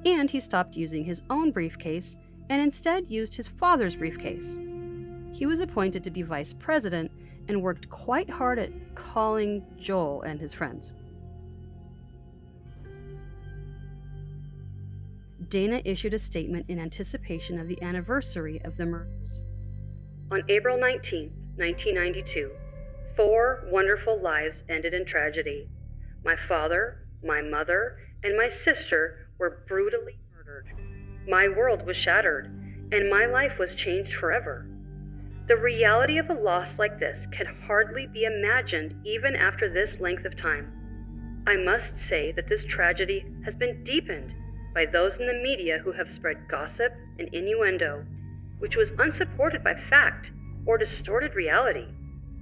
Speaker 1: And he stopped using his own briefcase and instead used his father's briefcase. He was appointed to be vice president and worked quite hard at calling Joel and his friends. Dana issued a statement in anticipation of the anniversary of the murders. On April 19, 1992, 4 wonderful lives ended in tragedy. My father, my mother, and my sister were brutally murdered. My world was shattered, and my life was changed forever. The reality of a loss like this can hardly be imagined even after this length of time. I must say that this tragedy has been deepened by those in the media who have spread gossip and innuendo, which was unsupported by fact or distorted reality.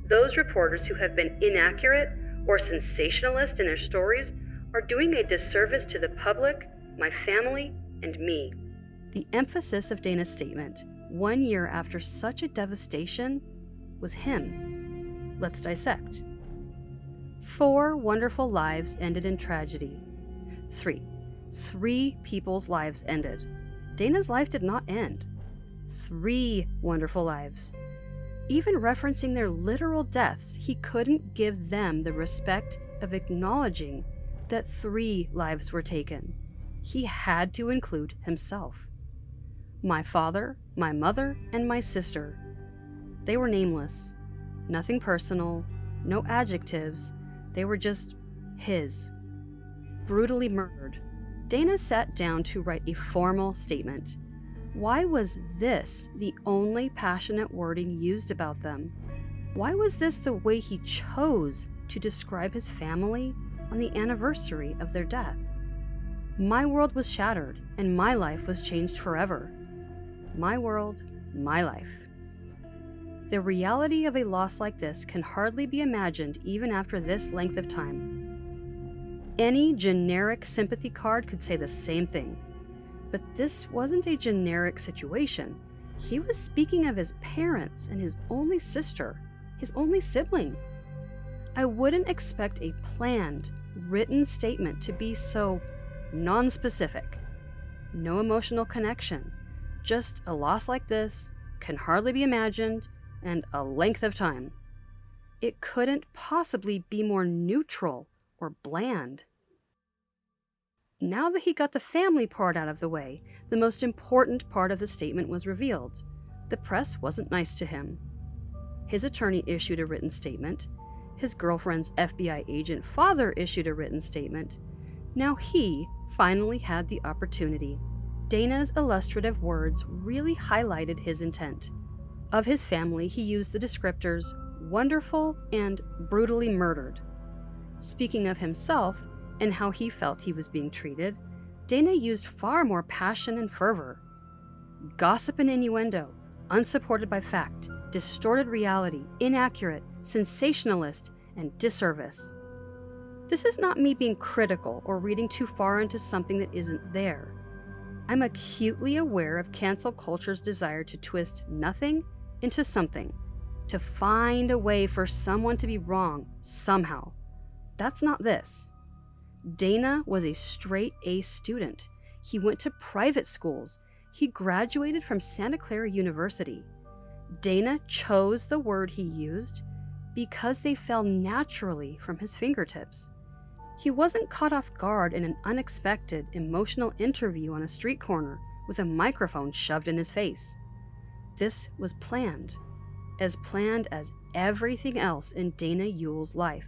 Speaker 1: Those reporters who have been inaccurate or sensationalist in their stories are doing a disservice to the public, my family, and me. The emphasis of Dana's statement, 1 year after such a devastation, was him. Let's dissect. 4 wonderful lives ended in tragedy. 3 people's lives ended. Dana's life did not end. 3 wonderful lives. Even referencing their literal deaths, he couldn't give them the respect of acknowledging that 3 lives were taken. He had to include himself. My father, my mother, and my sister. They were nameless. Nothing personal, no adjectives. They were just his. Brutally murdered. Dana sat down to write a formal statement. Why was this the only passionate wording used about them? Why was this the way he chose to describe his family on the anniversary of their death? My world was shattered, and my life was changed forever. My world, my life. The reality of a loss like this can hardly be imagined even after this length of time. Any generic sympathy card could say the same thing. But this wasn't a generic situation. He was speaking of his parents and his only sister, his only sibling. I wouldn't expect a planned, written statement to be so non-specific. No emotional connection. Just a loss like this can hardly be imagined, and a length of time. It couldn't possibly be more neutral or bland. Now that he got the family part out of the way, the most important part of the statement was revealed. The press wasn't nice to him. His attorney issued a written statement. His girlfriend's FBI agent father issued a written statement. Now he finally had the opportunity. Dana's illustrative words really highlighted his intent. Of his family, he used the descriptors wonderful and brutally murdered. Speaking of himself and how he felt he was being treated, Dana used far more passion and fervor. Gossip and innuendo, unsupported by fact, distorted reality, inaccurate, sensationalist, and disservice. This is not me being critical or reading too far into something that isn't there. I'm acutely aware of cancel culture's desire to twist nothing into something, to find a way for someone to be wrong somehow. That's not this. Dana was a straight A student. He went to private schools. He graduated from Santa Clara University. Dana chose the word he used because they fell naturally from his fingertips. He wasn't caught off guard in an unexpected, emotional interview on a street corner with a microphone shoved in his face. This was planned as everything else in Dana Ewell's life.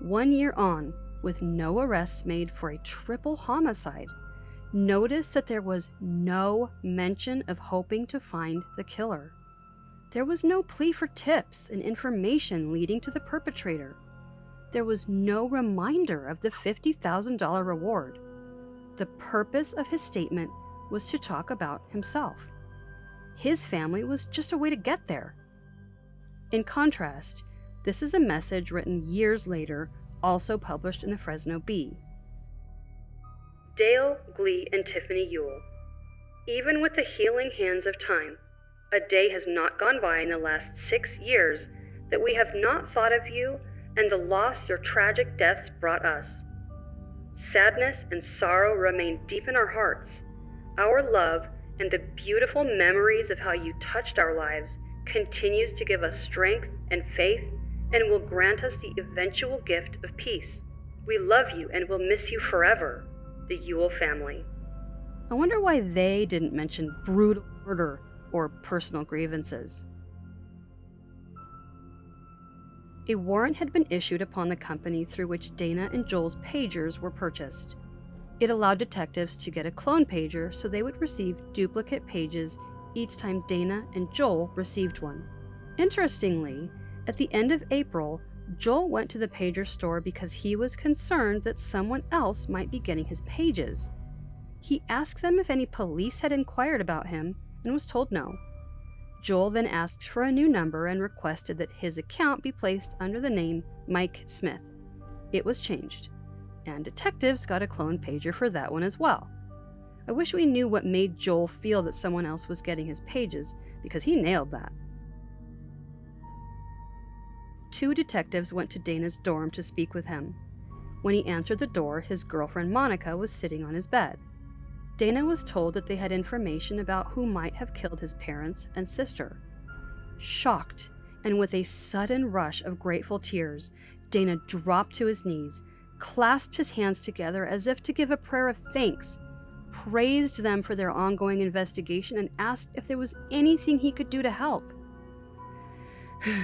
Speaker 1: 1 year on, with no arrests made for a triple homicide, notice that there was no mention of hoping to find the killer. There was no plea for tips and information leading to the perpetrator. There was no reminder of the $50,000 reward. The purpose of his statement was to talk about himself. His family was just a way to get there. In contrast, this is a message written years later, also published in the Fresno Bee. Dale, Glee, and Tiffany Ewell. Even with the healing hands of time, a day has not gone by in the last 6 years that we have not thought of you and the loss your tragic deaths brought us. Sadness and sorrow remain deep in our hearts. Our love and the beautiful memories of how you touched our lives continues to give us strength and faith and will grant us the eventual gift of peace. We love you and will miss you forever. The Ewell family. I wonder why they didn't mention brutal murder or personal grievances. A warrant had been issued upon the company through which Dana and Joel's pagers were purchased. It allowed detectives to get a clone pager so they would receive duplicate pages each time Dana and Joel received one. Interestingly, at the end of April, Joel went to the pager store because he was concerned that someone else might be getting his pages. He asked them if any police had inquired about him and was told no. Joel then asked for a new number and requested that his account be placed under the name Mike Smith. It was changed, and detectives got a clone pager for that one as well. I wish we knew what made Joel feel that someone else was getting his pages, because he nailed that. 2 detectives went to Dana's dorm to speak with him. When he answered the door, his girlfriend Monica was sitting on his bed. Dana was told that they had information about who might have killed his parents and sister. Shocked, and with a sudden rush of grateful tears, Dana dropped to his knees, clasped his hands together as if to give a prayer of thanks, praised them for their ongoing investigation, and asked if there was anything he could do to help.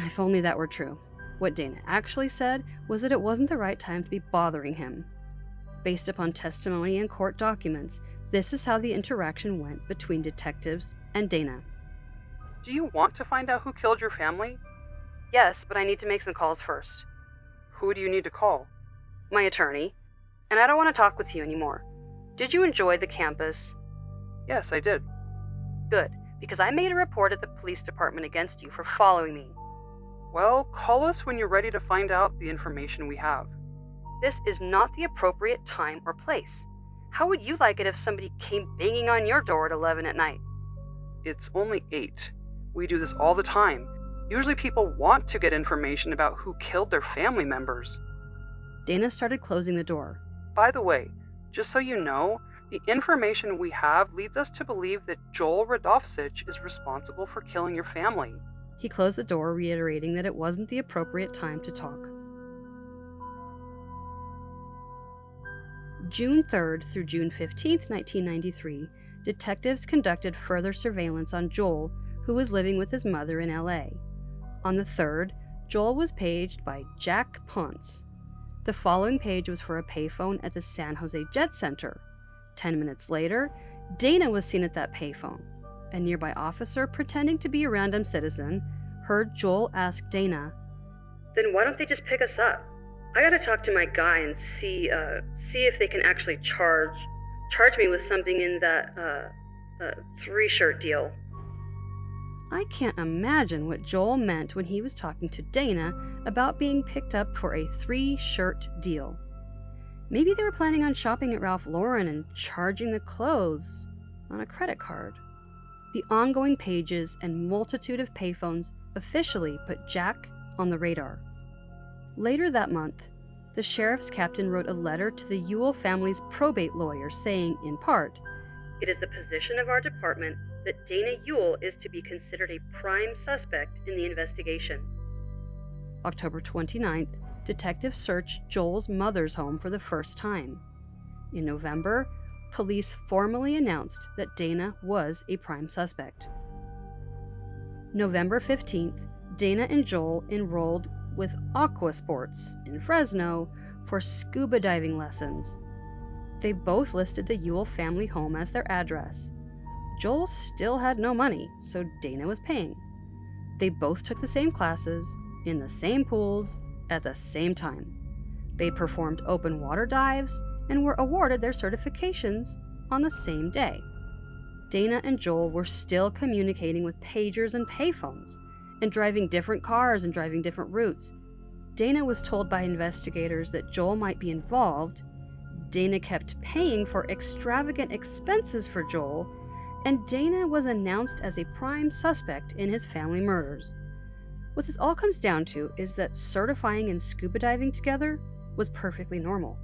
Speaker 1: If only that were true. What Dana actually said was that it wasn't the right time to be bothering him. Based upon testimony and court documents, this is how the interaction went between detectives and Dana.
Speaker 6: Do you want to find out who killed your family?
Speaker 1: Yes, but I need to make some calls first.
Speaker 6: Who do you need to call?
Speaker 1: My attorney. And I don't want to talk with you anymore. Did you enjoy the campus?
Speaker 6: Yes, I did.
Speaker 1: Good, because I made a report at the police department against you for following me.
Speaker 6: Well, call us when you're ready to find out the information we have.
Speaker 1: This is not the appropriate time or place. How would you like it if somebody came banging on your door at 11 at night?
Speaker 6: It's only 8. We do this all the time. Usually people want to get information about who killed their family members.
Speaker 1: Dana started closing the door.
Speaker 6: By the way, just so you know, the information we have leads us to believe that Joel Radovcich is responsible for killing your family.
Speaker 1: He closed the door, reiterating that it wasn't the appropriate time to talk. June 3rd through June 15th, 1993, detectives conducted further surveillance on Joel, who was living with his mother in LA. On the 3rd, Joel was paged by Jack Ponce. The following page was for a payphone at the San Jose Jet Center. 10 minutes later, Dana was seen at that payphone. A nearby officer, pretending to be a random citizen, heard Joel ask Dana, "Then why don't they just pick us up? I gotta talk to my guy and see if they can actually charge me with something in that 3-shirt deal." I can't imagine what Joel meant when he was talking to Dana about being picked up for a 3-shirt deal. Maybe they were planning on shopping at Ralph Lauren and charging the clothes on a credit card. The ongoing pages and multitude of payphones officially put Jack on the radar. Later that month, the sheriff's captain wrote a letter to the Ewell family's probate lawyer saying, in part, "It is the position of our department that Dana Ewell is to be considered a prime suspect in the investigation." October 29th, detectives searched Joel's mother's home for the first time. In November, police formally announced that Dana was a prime suspect. November 15th, Dana and Joel enrolled with Aqua Sports in Fresno for scuba diving lessons. They both listed the Ewell family home as their address. Joel still had no money, so Dana was paying. They both took the same classes, in the same pools, at the same time. They performed open water dives and were awarded their certifications on the same day. Dana and Joel were still communicating with pagers and payphones, and driving different cars and driving different routes. Dana was told by investigators that Joel might be involved. Dana kept paying for extravagant expenses for Joel, and Dana was announced as a prime suspect in his family murders. What this all comes down to is that certifying and scuba diving together was perfectly normal.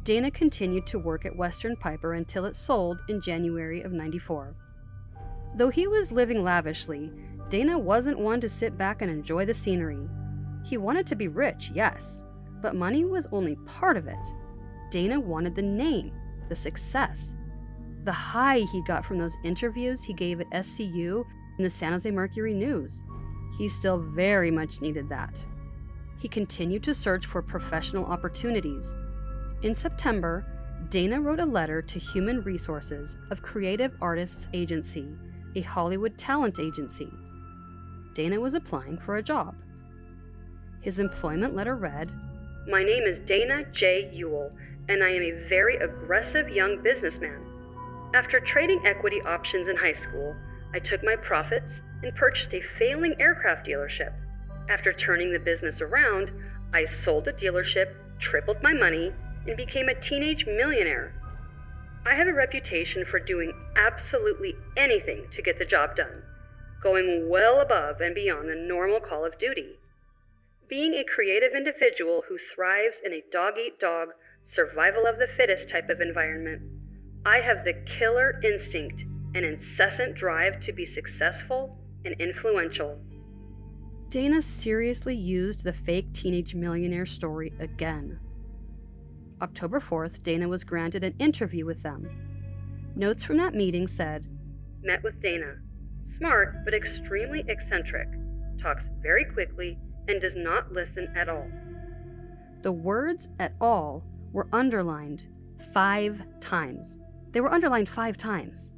Speaker 1: Dana continued to work at Western Piper until it sold in January of '94. Though he was living lavishly, Dana wasn't one to sit back and enjoy the scenery. He wanted to be rich, yes, but money was only part of it. Dana wanted the name, the success, the high he got from those interviews he gave at SCU and the San Jose Mercury News. He still very much needed that. He continued to search for professional opportunities. In September, Dana wrote a letter to Human Resources of Creative Artists Agency, a Hollywood talent agency. Dana was applying for a job. His employment letter read, "My name is Dana J. Ewell, and I am a very aggressive young businessman. After trading equity options in high school, I took my profits and purchased a failing aircraft dealership. After turning the business around, I sold the dealership, tripled my money, and became a teenage millionaire. I have a reputation for doing absolutely anything to get the job done, going well above and beyond the normal call of duty. Being a creative individual who thrives in a dog-eat-dog, survival of the fittest type of environment, I have the killer instinct and incessant drive to be successful and influential." Dana seriously used the fake teenage millionaire story again. October 4th, Dana was granted an interview with them. Notes from that meeting said, "Met with Dana. Smart, but extremely eccentric. Talks very quickly and does not listen at all." The words "at all" were underlined 5 times. They were underlined 5 times.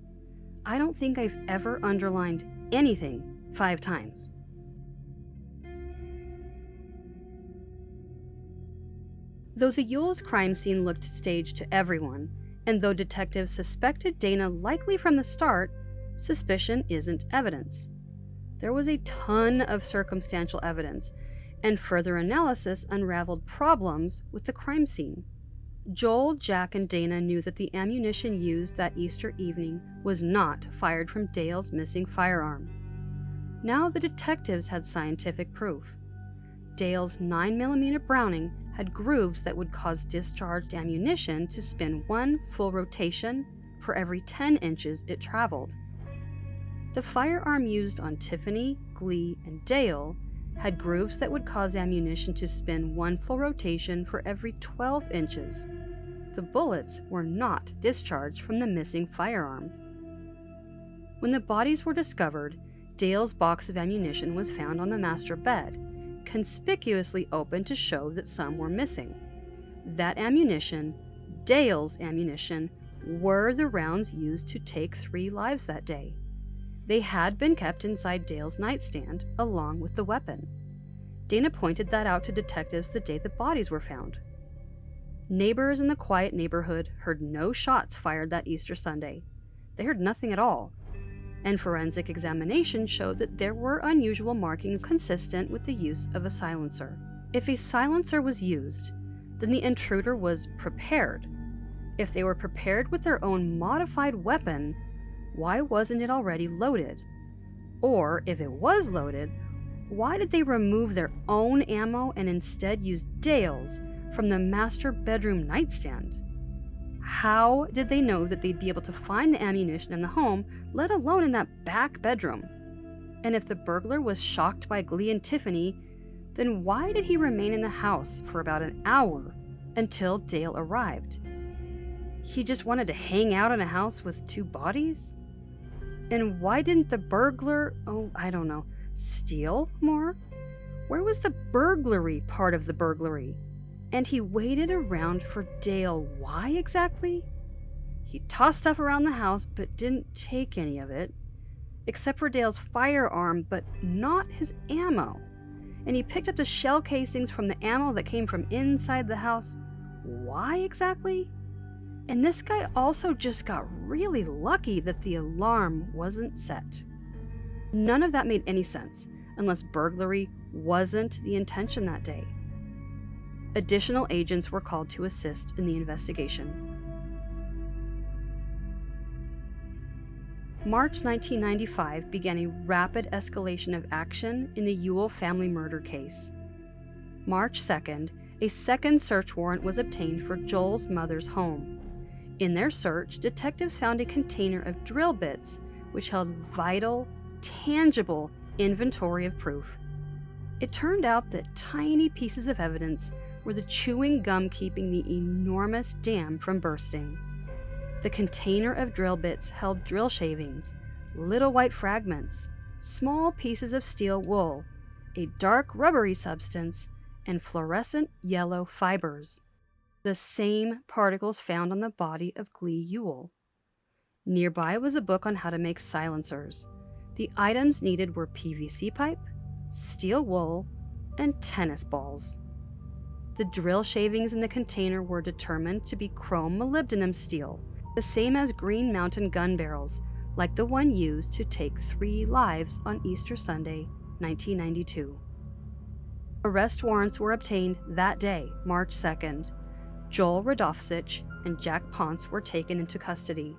Speaker 1: I don't think I've ever underlined anything 5 times. Though the Ewell's crime scene looked staged to everyone, and though detectives suspected Dana likely from the start, suspicion isn't evidence. There was a ton of circumstantial evidence, and further analysis unraveled problems with the crime scene. Joel, Jack, and Dana knew that the ammunition used that Easter evening was not fired from Dale's missing firearm. Now the detectives had scientific proof. Dale's 9mm Browning had grooves that would cause discharged ammunition to spin 1 full rotation for every 10 inches it traveled. The firearm used on Tiffany, Glee, and Dale had grooves that would cause ammunition to spin 1 full rotation for every 12 inches. The bullets were not discharged from the missing firearm. When the bodies were discovered, Dale's box of ammunition was found on the master bed, conspicuously open to show that some were missing. That ammunition Dale's ammunition were the rounds used to take 3 lives that day. They had been kept inside Dale's nightstand, along with the weapon. Dana pointed that out to detectives the day the bodies were found. Neighbors in the quiet neighborhood heard no shots fired that Easter Sunday. They heard nothing at all. And forensic examination showed that there were unusual markings consistent with the use of a silencer. If a silencer was used, then the intruder was prepared. If they were prepared with their own modified weapon, why wasn't it already loaded? Or, if it was loaded, why did they remove their own ammo and instead use Dale's from the master bedroom nightstand? How did they know that they'd be able to find the ammunition in the home, let alone in that back bedroom? And if the burglar was shocked by Glee and Tiffany, then why did he remain in the house for about an hour until Dale arrived? He just wanted to hang out in a house with 2 bodies? And why didn't the burglar, steal more? Where was the burglary part of the burglary? And he waited around for Dale. Why exactly? He tossed stuff around the house but didn't take any of it, except for Dale's firearm, but not his ammo. And he picked up the shell casings from the ammo that came from inside the house. Why exactly? And this guy also just got really lucky that the alarm wasn't set. None of that made any sense, unless burglary wasn't the intention that day. Additional agents were called to assist in the investigation. March 1995 began a rapid escalation of action in the Ewell family murder case. March 2nd, a second search warrant was obtained for Joel's mother's home. In their search, detectives found a container of drill bits which held vital, tangible inventory of proof. It turned out that tiny pieces of evidence were the chewing gum keeping the enormous dam from bursting. The container of drill bits held drill shavings, little white fragments, small pieces of steel wool, a dark rubbery substance, and fluorescent yellow fibers, the same particles found on the body of Glee Ewell. Nearby was a book on how to make silencers. The items needed were PVC pipe, steel wool, and tennis balls. The drill shavings in the container were determined to be chrome molybdenum steel, the same as Green Mountain gun barrels, like the one used to take 3 lives on Easter Sunday, 1992. Arrest warrants were obtained that day, March 2nd. Joel Radovcich and Jack Ponce were taken into custody.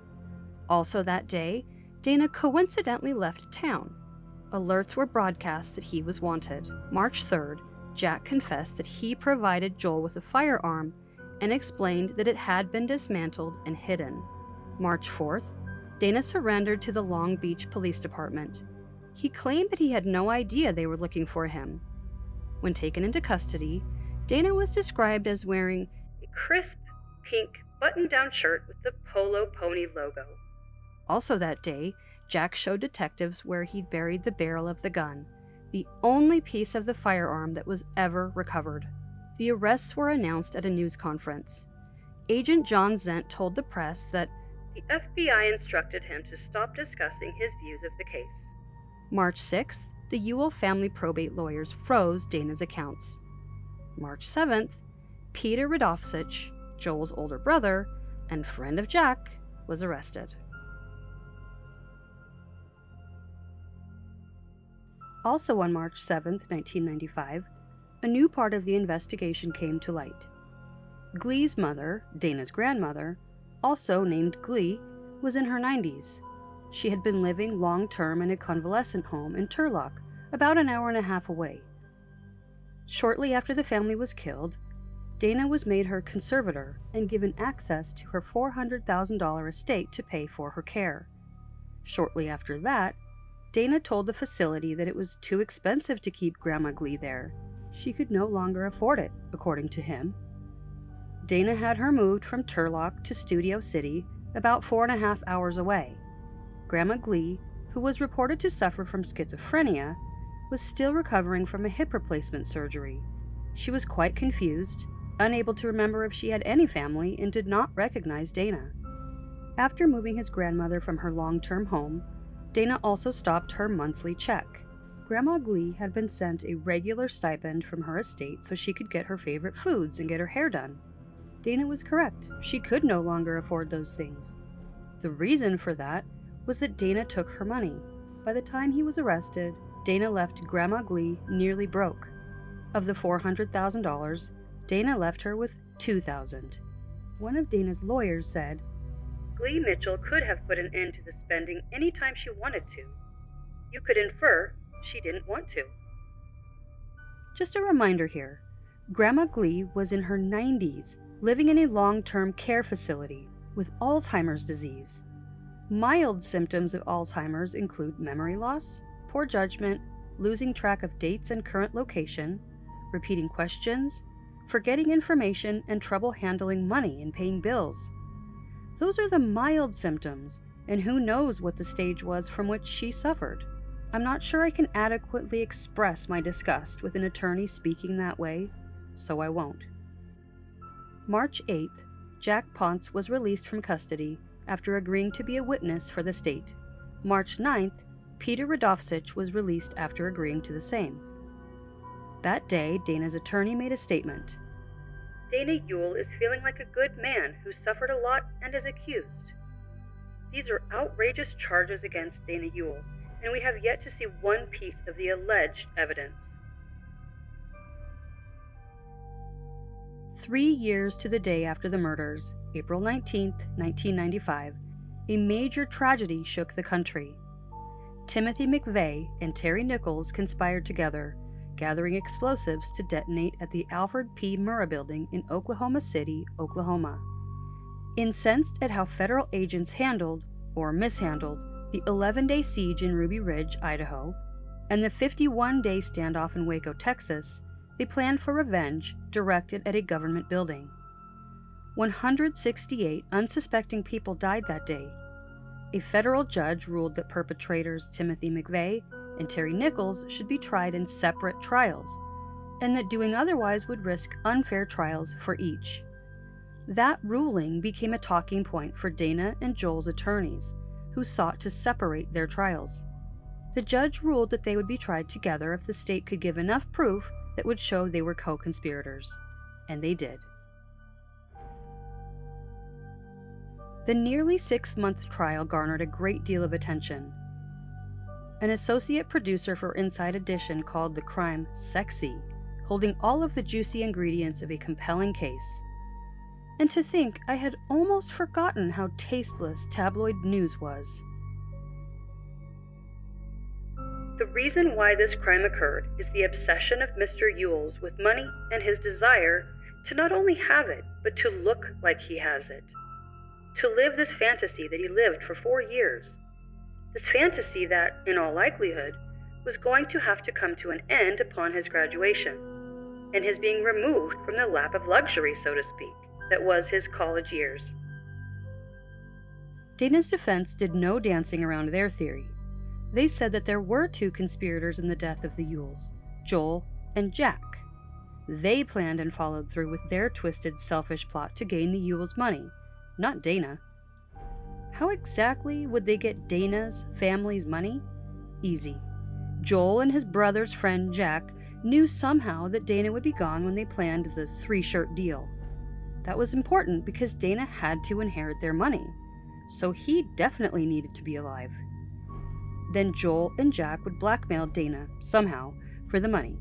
Speaker 1: Also that day, Dana coincidentally left town. Alerts were broadcast that he was wanted. March 3rd, Jack confessed that he provided Joel with a firearm and explained that it had been dismantled and hidden. March 4th, Dana surrendered to the Long Beach Police Department. He claimed that he had no idea they were looking for him. When taken into custody, Dana was described as wearing a crisp, pink, button-down shirt with the Polo Pony logo. Also that day, Jack showed detectives where he'd buried the barrel of the gun, the only piece of the firearm that was ever recovered. The arrests were announced at a news conference. Agent John Zent told the press that the FBI instructed him to stop discussing his views of the case. March 6th, the Ewell family probate lawyers froze Dana's accounts. March 7th, Peter Radovcich, Joel's older brother and friend of Jack, was arrested. Also on March 7th, 1995, a new part of the investigation came to light. Glee's mother, Dana's grandmother, also named Glee, was in her 90s. She had been living long-term in a convalescent home in Turlock, about an hour and a half away. Shortly after the family was killed, Dana was made her conservator and given access to her $400,000 estate to pay for her care. Shortly after that, Dana told the facility that it was too expensive to keep Grandma Glee there. She could no longer afford it, according to him. Dana had her moved from Turlock to Studio City, about 4.5 hours away. Grandma Glee, who was reported to suffer from schizophrenia, was still recovering from a hip replacement surgery. She was quite confused, unable to remember if she had any family, and did not recognize Dana. After moving his grandmother from her long-term home, Dana also stopped her monthly check. Grandma Glee had been sent a regular stipend from her estate so she could get her favorite foods and get her hair done. Dana was correct. She could no longer afford those things. The reason for that was that Dana took her money. By the time he was arrested, Dana left Grandma Glee nearly broke. Of the $400,000, Dana left her with $2,000. One of Dana's lawyers said, "Glee Mitchell could have put an end to the spending any time she wanted to. You could infer she didn't want to." Just a reminder here, Grandma Glee was in her 90s, living in a long-term care facility with Alzheimer's disease. Mild symptoms of Alzheimer's include memory loss, poor judgment, losing track of dates and current location, repeating questions, forgetting information, and trouble handling money and paying bills. Those are the mild symptoms, and who knows what the stage was from which she suffered. I'm not sure I can adequately express my disgust with an attorney speaking that way, so I won't. March 8th, Jack Ponce was released from custody after agreeing to be a witness for the state. March 9th, Peter Radovcich was released after agreeing to the same. That day, Dana's attorney made a statement. "Dana Ewell is feeling like a good man who suffered a lot and is accused. These are outrageous charges against Dana Ewell, and we have yet to see one piece of the alleged evidence." 3 years to the day after the murders, April 19th, 1995, a major tragedy shook the country. Timothy McVeigh and Terry Nichols conspired together, gathering explosives to detonate at the Alfred P. Murrah Building in Oklahoma City, Oklahoma. Incensed at how federal agents handled, or mishandled, the 11-day siege in Ruby Ridge, Idaho, and the 51-day standoff in Waco, Texas, they planned for revenge directed at a government building. 168 unsuspecting people died that day. A federal judge ruled that perpetrators Timothy McVeigh and Terry Nichols should be tried in separate trials, and that doing otherwise would risk unfair trials for each. That ruling became a talking point for Dana and Joel's attorneys, who sought to separate their trials. The judge ruled that they would be tried together if the state could give enough proof that would show they were co-conspirators, and they did. The nearly 6-month trial garnered a great deal of attention. An associate producer for Inside Edition called the crime sexy, holding all of the juicy ingredients of a compelling case. And to think I had almost forgotten how tasteless tabloid news was. The reason why this crime occurred is the obsession of Mr. Ewell's with money and his desire to not only have it, but to look like he has it. To live this fantasy that he lived for 4 years. This fantasy that, in all likelihood, was going to have to come to an end upon his graduation, and his being removed from the lap of luxury, so to speak, that was his college years. Dana's defense did no dancing around their theory. They said that there were 2 conspirators in the death of the Ewells, Joel and Jack. They planned and followed through with their twisted, selfish plot to gain the Ewells' money, not Dana. How exactly would they get Dana's family's money? Easy. Joel and his brother's friend Jack knew somehow that Dana would be gone when they planned the 3-shirt deal. That was important because Dana had to inherit their money, so he definitely needed to be alive. Then Joel and Jack would blackmail Dana, somehow, for the money.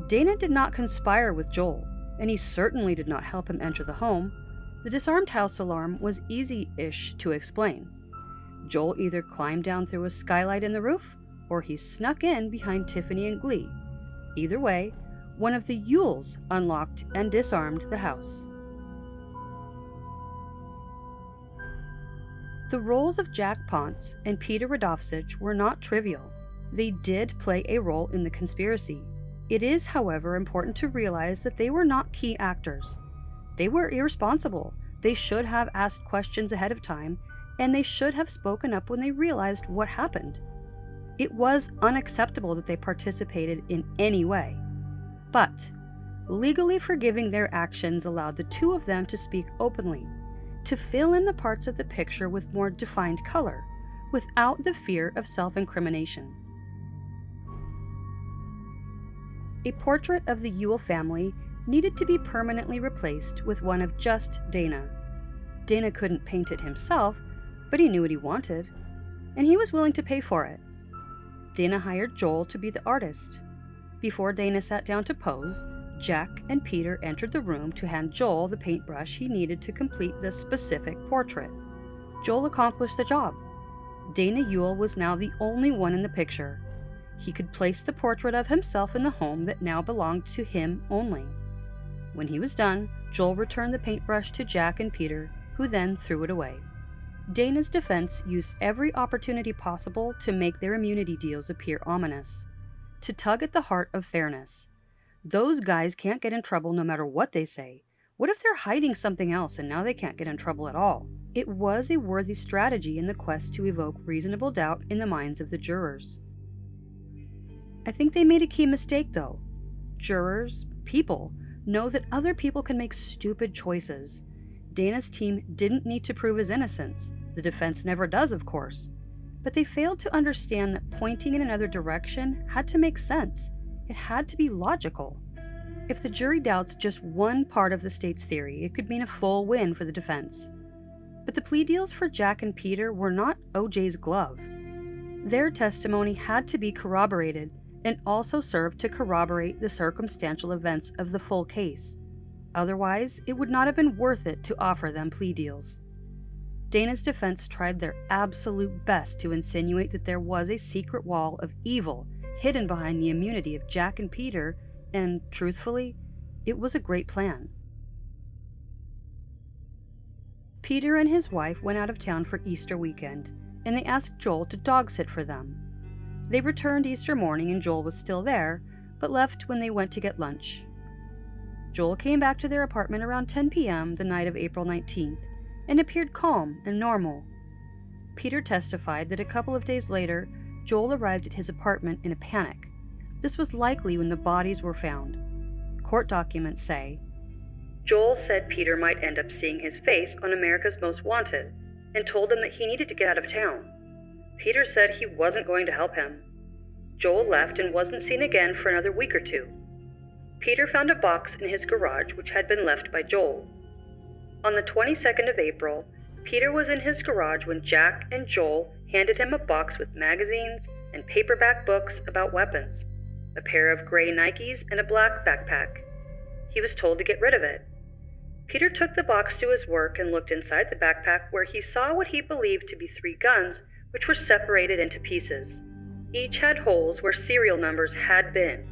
Speaker 1: Dana did not conspire with Joel, and he certainly did not help him enter the home. The disarmed house alarm was easy-ish to explain. Joel either climbed down through a skylight in the roof, or he snuck in behind Tiffany and Glee. Either way, one of the Ewells unlocked and disarmed the house. The roles of Jack Ponce and Peter Radovcich were not trivial. They did play a role in the conspiracy. It is, however, important to realize that they were not key actors. They were irresponsible. They should have asked questions ahead of time, and they should have spoken up when they realized what happened. It was unacceptable that they participated in any way. But legally forgiving their actions allowed the two of them to speak openly, to fill in the parts of the picture with more defined color, without the fear of self-incrimination. A portrait of the Ewell family needed to be permanently replaced with one of just Dana. Dana couldn't paint it himself, but he knew what he wanted, and he was willing to pay for it. Dana hired Joel to be the artist. Before Dana sat down to pose, Jack and Peter entered the room to hand Joel the paintbrush he needed to complete the specific portrait. Joel accomplished the job. Dana Ewell was now the only one in the picture. He could place the portrait of himself in the home that now belonged to him only. When he was done, Joel returned the paintbrush to Jack and Peter, who then threw it away. Dana's defense used every opportunity possible to make their immunity deals appear ominous, to tug at the heart of fairness. Those guys can't get in trouble no matter what they say. What if they're hiding something else and now they can't get in trouble at all? It was a worthy strategy in the quest to evoke reasonable doubt in the minds of the jurors. I think they made a key mistake, though. Jurors, people, know that other people can make stupid choices. Dana's team didn't need to prove his innocence. The defense never does, of course. But they failed to understand that pointing in another direction had to make sense. It had to be logical. If the jury doubts just one part of the state's theory, it could mean a full win for the defense. But the plea deals for Jack and Peter were not OJ's glove. Their testimony had to be corroborated and also served to corroborate the circumstantial events of the full case. Otherwise, it would not have been worth it to offer them plea deals. Dana's defense tried their absolute best to insinuate that there was a secret wall of evil hidden behind the immunity of Jack and Peter, and, truthfully, it was a great plan. Peter and his wife went out of town for Easter weekend, and they asked Joel to dog sit for them. They returned Easter morning and Joel was still there, but left when they went to get lunch. Joel came back to their apartment around 10 p.m. the night of April 19th and appeared calm and normal. Peter testified that a couple of days later, Joel arrived at his apartment in a panic. This was likely when the bodies were found. Court documents say, Joel said Peter might end up seeing his face on America's Most Wanted and told him that he needed to get out of town. Peter said he wasn't going to help him. Joel left and wasn't seen again for another week or two. Peter found a box in his garage which had been left by Joel. On the 22nd of April, Peter was in his garage when Jack and Joel handed him a box with magazines and paperback books about weapons, a pair of gray Nikes, and a black backpack. He was told to get rid of it. Peter took the box to his work and looked inside the backpack where he saw what he believed to be 3 guns, which were separated into pieces. Each had holes where serial numbers had been.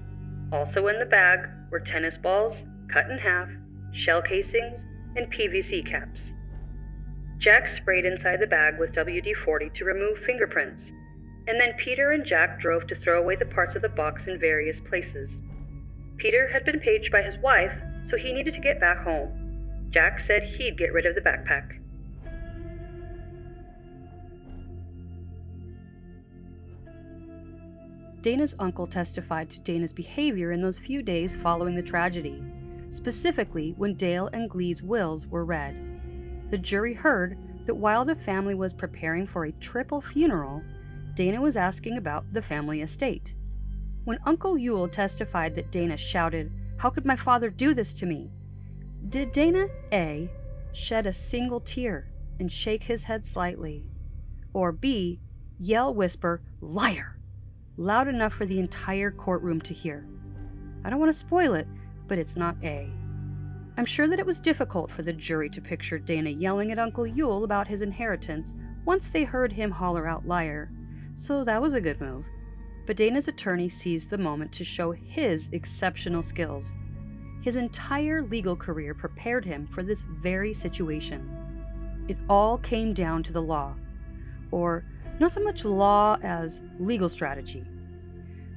Speaker 1: Also in the bag were tennis balls, cut in half, shell casings, and PVC caps. Jack sprayed inside the bag with WD-40 to remove fingerprints, and then Peter and Jack drove to throw away the parts of the box in various places. Peter had been paged by his wife, so he needed to get back home. Jack said he'd get rid of the backpack. Dana's uncle testified to Dana's behavior in those few days following the tragedy, specifically when Dale and Glee's wills were read. The jury heard that while the family was preparing for a triple funeral, Dana was asking about the family estate. When Uncle Ewell testified that Dana shouted, "How could my father do this to me?" Did Dana A. shed a single tear and shake his head slightly, or B. yell whisper, "Liar!" loud enough for the entire courtroom to hear? I don't want to spoil it, but it's not A. I'm sure that it was difficult for the jury to picture Dana yelling at Uncle Ewell about his inheritance once they heard him holler out liar, so that was a good move. But Dana's attorney seized the moment to show his exceptional skills. His entire legal career prepared him for this very situation. It all came down to the law, or not so much law as legal strategy.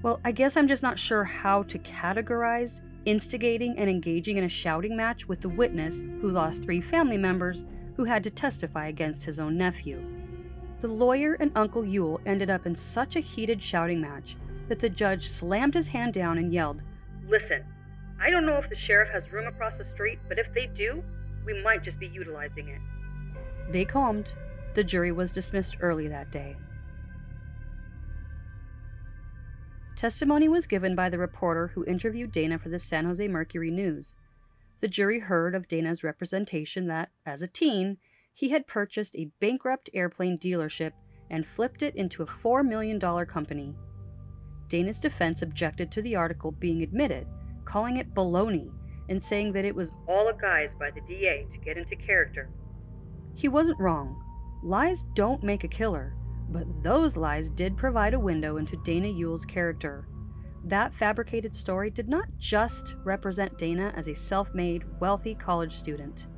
Speaker 1: Well, I guess I'm just not sure how to categorize instigating and engaging in a shouting match with the witness who lost 3 family members who had to testify against his own nephew. The lawyer and Uncle Ewell ended up in such a heated shouting match that the judge slammed his hand down and yelled, "Listen, I don't know if the sheriff has room across the street, but if they do, we might just be utilizing it. They combed. The jury was dismissed early that day. Testimony was given by the reporter who interviewed Dana for the San Jose Mercury News. The jury heard of Dana's representation that, as a teen, he had purchased a bankrupt airplane dealership and flipped it into a $4 million company. Dana's defense objected to the article being admitted, calling it baloney and saying that it was all a guise by the DA to get into character. He wasn't wrong. Lies don't make a killer, but those lies did provide a window into Dana Ewell's character. That fabricated story did not just represent Dana as a self-made, wealthy college student.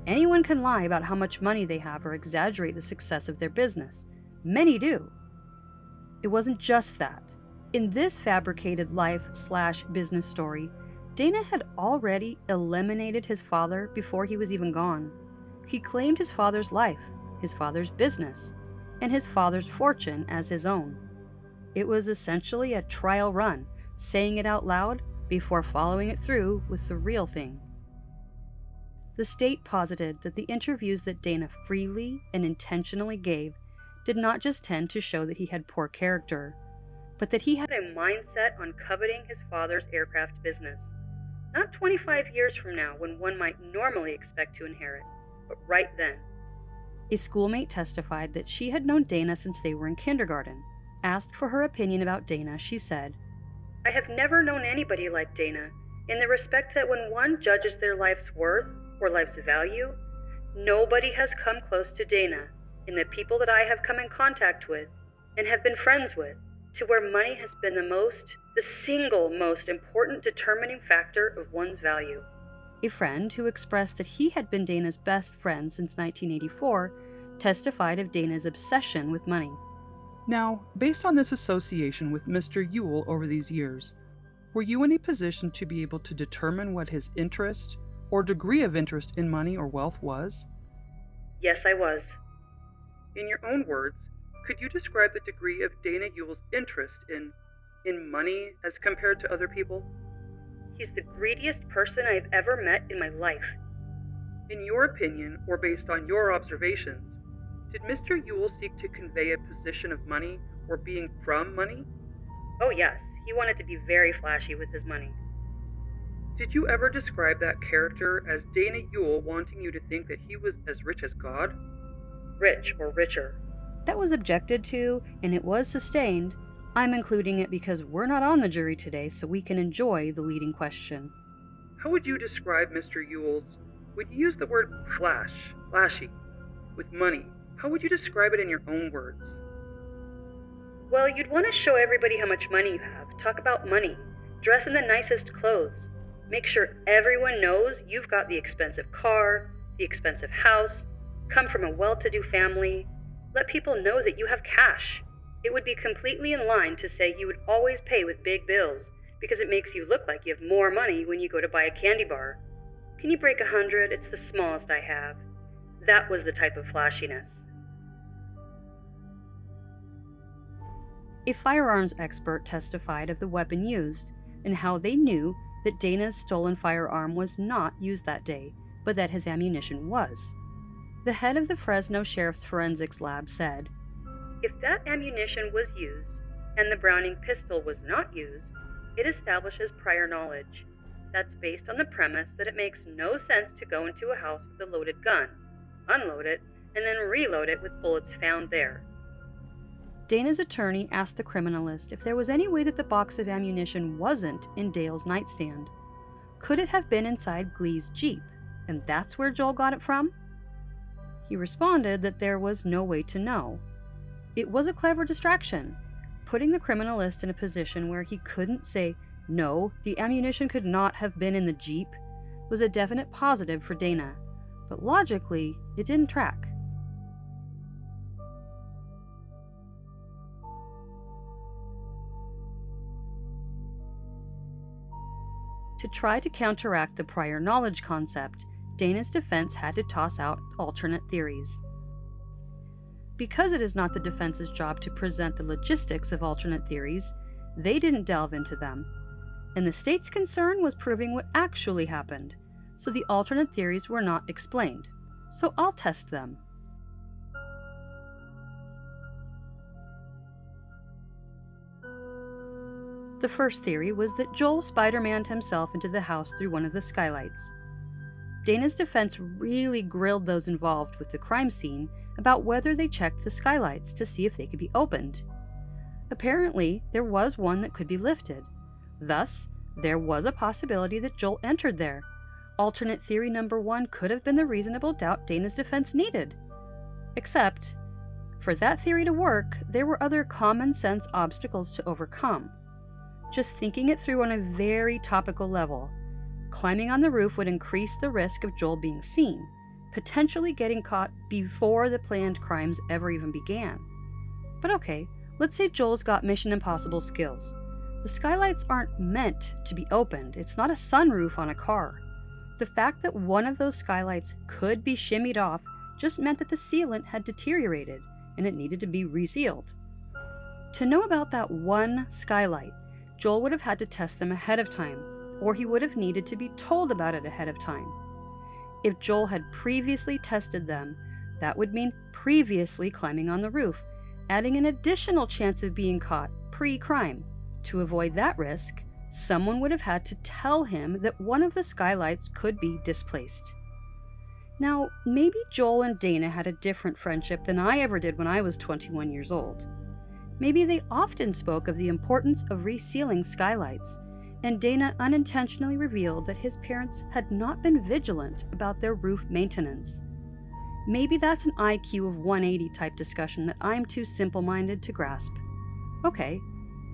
Speaker 1: Anyone can lie about how much money they have or exaggerate the success of their business. Many do. It wasn't just that. In this fabricated life/business story, Dana had already eliminated his father before he was even gone. He claimed his father's life, his father's business, and his father's fortune as his own. It was essentially a trial run, saying it out loud before following it through with the real thing. The state posited that the interviews that Dana freely and intentionally gave did not just tend to show that he had poor character, but that he had a mindset on coveting his father's aircraft business. Not 25 years from now, when one might normally expect to inherit, but right then. A schoolmate testified that she had known Dana since they were in kindergarten. Asked for her opinion about Dana, she said, "I have never known anybody like Dana, in the respect that when one judges their life's worth or life's value, nobody has come close to Dana in the people that I have come in contact with and have been friends with, to where money has been the single most important determining factor of one's value." A friend who expressed that he had been Dana's best friend since 1984 testified of Dana's obsession with money.
Speaker 6: Now, based on this association with Mr. Ewell over these years, were you in a position to be able to determine what his interest or degree of interest in money or wealth was?
Speaker 1: Yes, I was.
Speaker 6: In your own words, could you describe the degree of Dana Ewell's interest in money as compared to other people?
Speaker 1: He's the greediest person I've ever met in my life.
Speaker 6: In your opinion, or based on your observations, did Mr. Ewell seek to convey a position of money or being from money?
Speaker 1: Oh yes, he wanted to be very flashy with his money.
Speaker 6: Did you ever describe that character as Dana Ewell wanting you to think that he was as rich as God?
Speaker 1: Rich or richer. That was objected to, and it was sustained. I'm including it because we're not on the jury today, so we can enjoy the leading question.
Speaker 6: How would you describe Mr. Ewell's, when you use the word flashy, with money, how would you describe it in your own words?
Speaker 1: Well, you'd want to show everybody how much money you have, talk about money, dress in the nicest clothes, make sure everyone knows you've got the expensive car, the expensive house, come from a well-to-do family, let people know that you have cash. It would be completely in line to say you would always pay with big bills because it makes you look like you have more money when you go to buy a candy bar. Can you break 100? It's the smallest I have. That was the type of flashiness. A firearms expert testified of the weapon used and how they knew that Dana's stolen firearm was not used that day, but that his ammunition was. The head of the Fresno Sheriff's Forensics Lab said, "If that ammunition was used and the Browning pistol was not used, it establishes prior knowledge. That's based on the premise that it makes no sense to go into a house with a loaded gun, unload it, and then reload it with bullets found there." Dana's attorney asked the criminalist if there was any way that the box of ammunition wasn't in Dale's nightstand. Could it have been inside Glee's Jeep, and that's where Joel got it from? He responded that there was no way to know. It was a clever distraction, putting the criminalist in a position where he couldn't say, no, the ammunition could not have been in the Jeep, was a definite positive for Dana, but logically, it didn't track. To try to counteract the prior knowledge concept, Dana's defense had to toss out alternate theories. Because it is not the defense's job to present the logistics of alternate theories, they didn't delve into them. and the state's concern was proving what actually happened, so the alternate theories were not explained. So I'll test them. The first theory was that Joel Spider-Man'd himself into the house through one of the skylights. Dana's defense really grilled those involved with the crime scene about whether they checked the skylights to see if they could be opened. Apparently, there was one that could be lifted. Thus, there was a possibility that Joel entered there. Alternate theory number 1 could have been the reasonable doubt Dana's defense needed. Except, for that theory to work, there were other common sense obstacles to overcome. Just thinking it through on a very topical level, climbing on the roof would increase the risk of Joel being seen, potentially getting caught before the planned crimes ever even began. But okay, let's say Joel's got Mission Impossible skills. The skylights aren't meant to be opened. It's not a sunroof on a car. The fact that one of those skylights could be shimmied off just meant that the sealant had deteriorated and it needed to be resealed. To know about that one skylight, Joel would have had to test them ahead of time, or he would have needed to be told about it ahead of time. If Joel had previously tested them, that would mean previously climbing on the roof, adding an additional chance of being caught pre-crime. To avoid that risk, someone would have had to tell him that one of the skylights could be displaced. Now, maybe Joel and Dana had a different friendship than I ever did when I was 21 years old. Maybe they often spoke of the importance of resealing skylights, and Dana unintentionally revealed that his parents had not been vigilant about their roof maintenance. Maybe that's an IQ of 180 type discussion that I'm too simple-minded to grasp. Okay,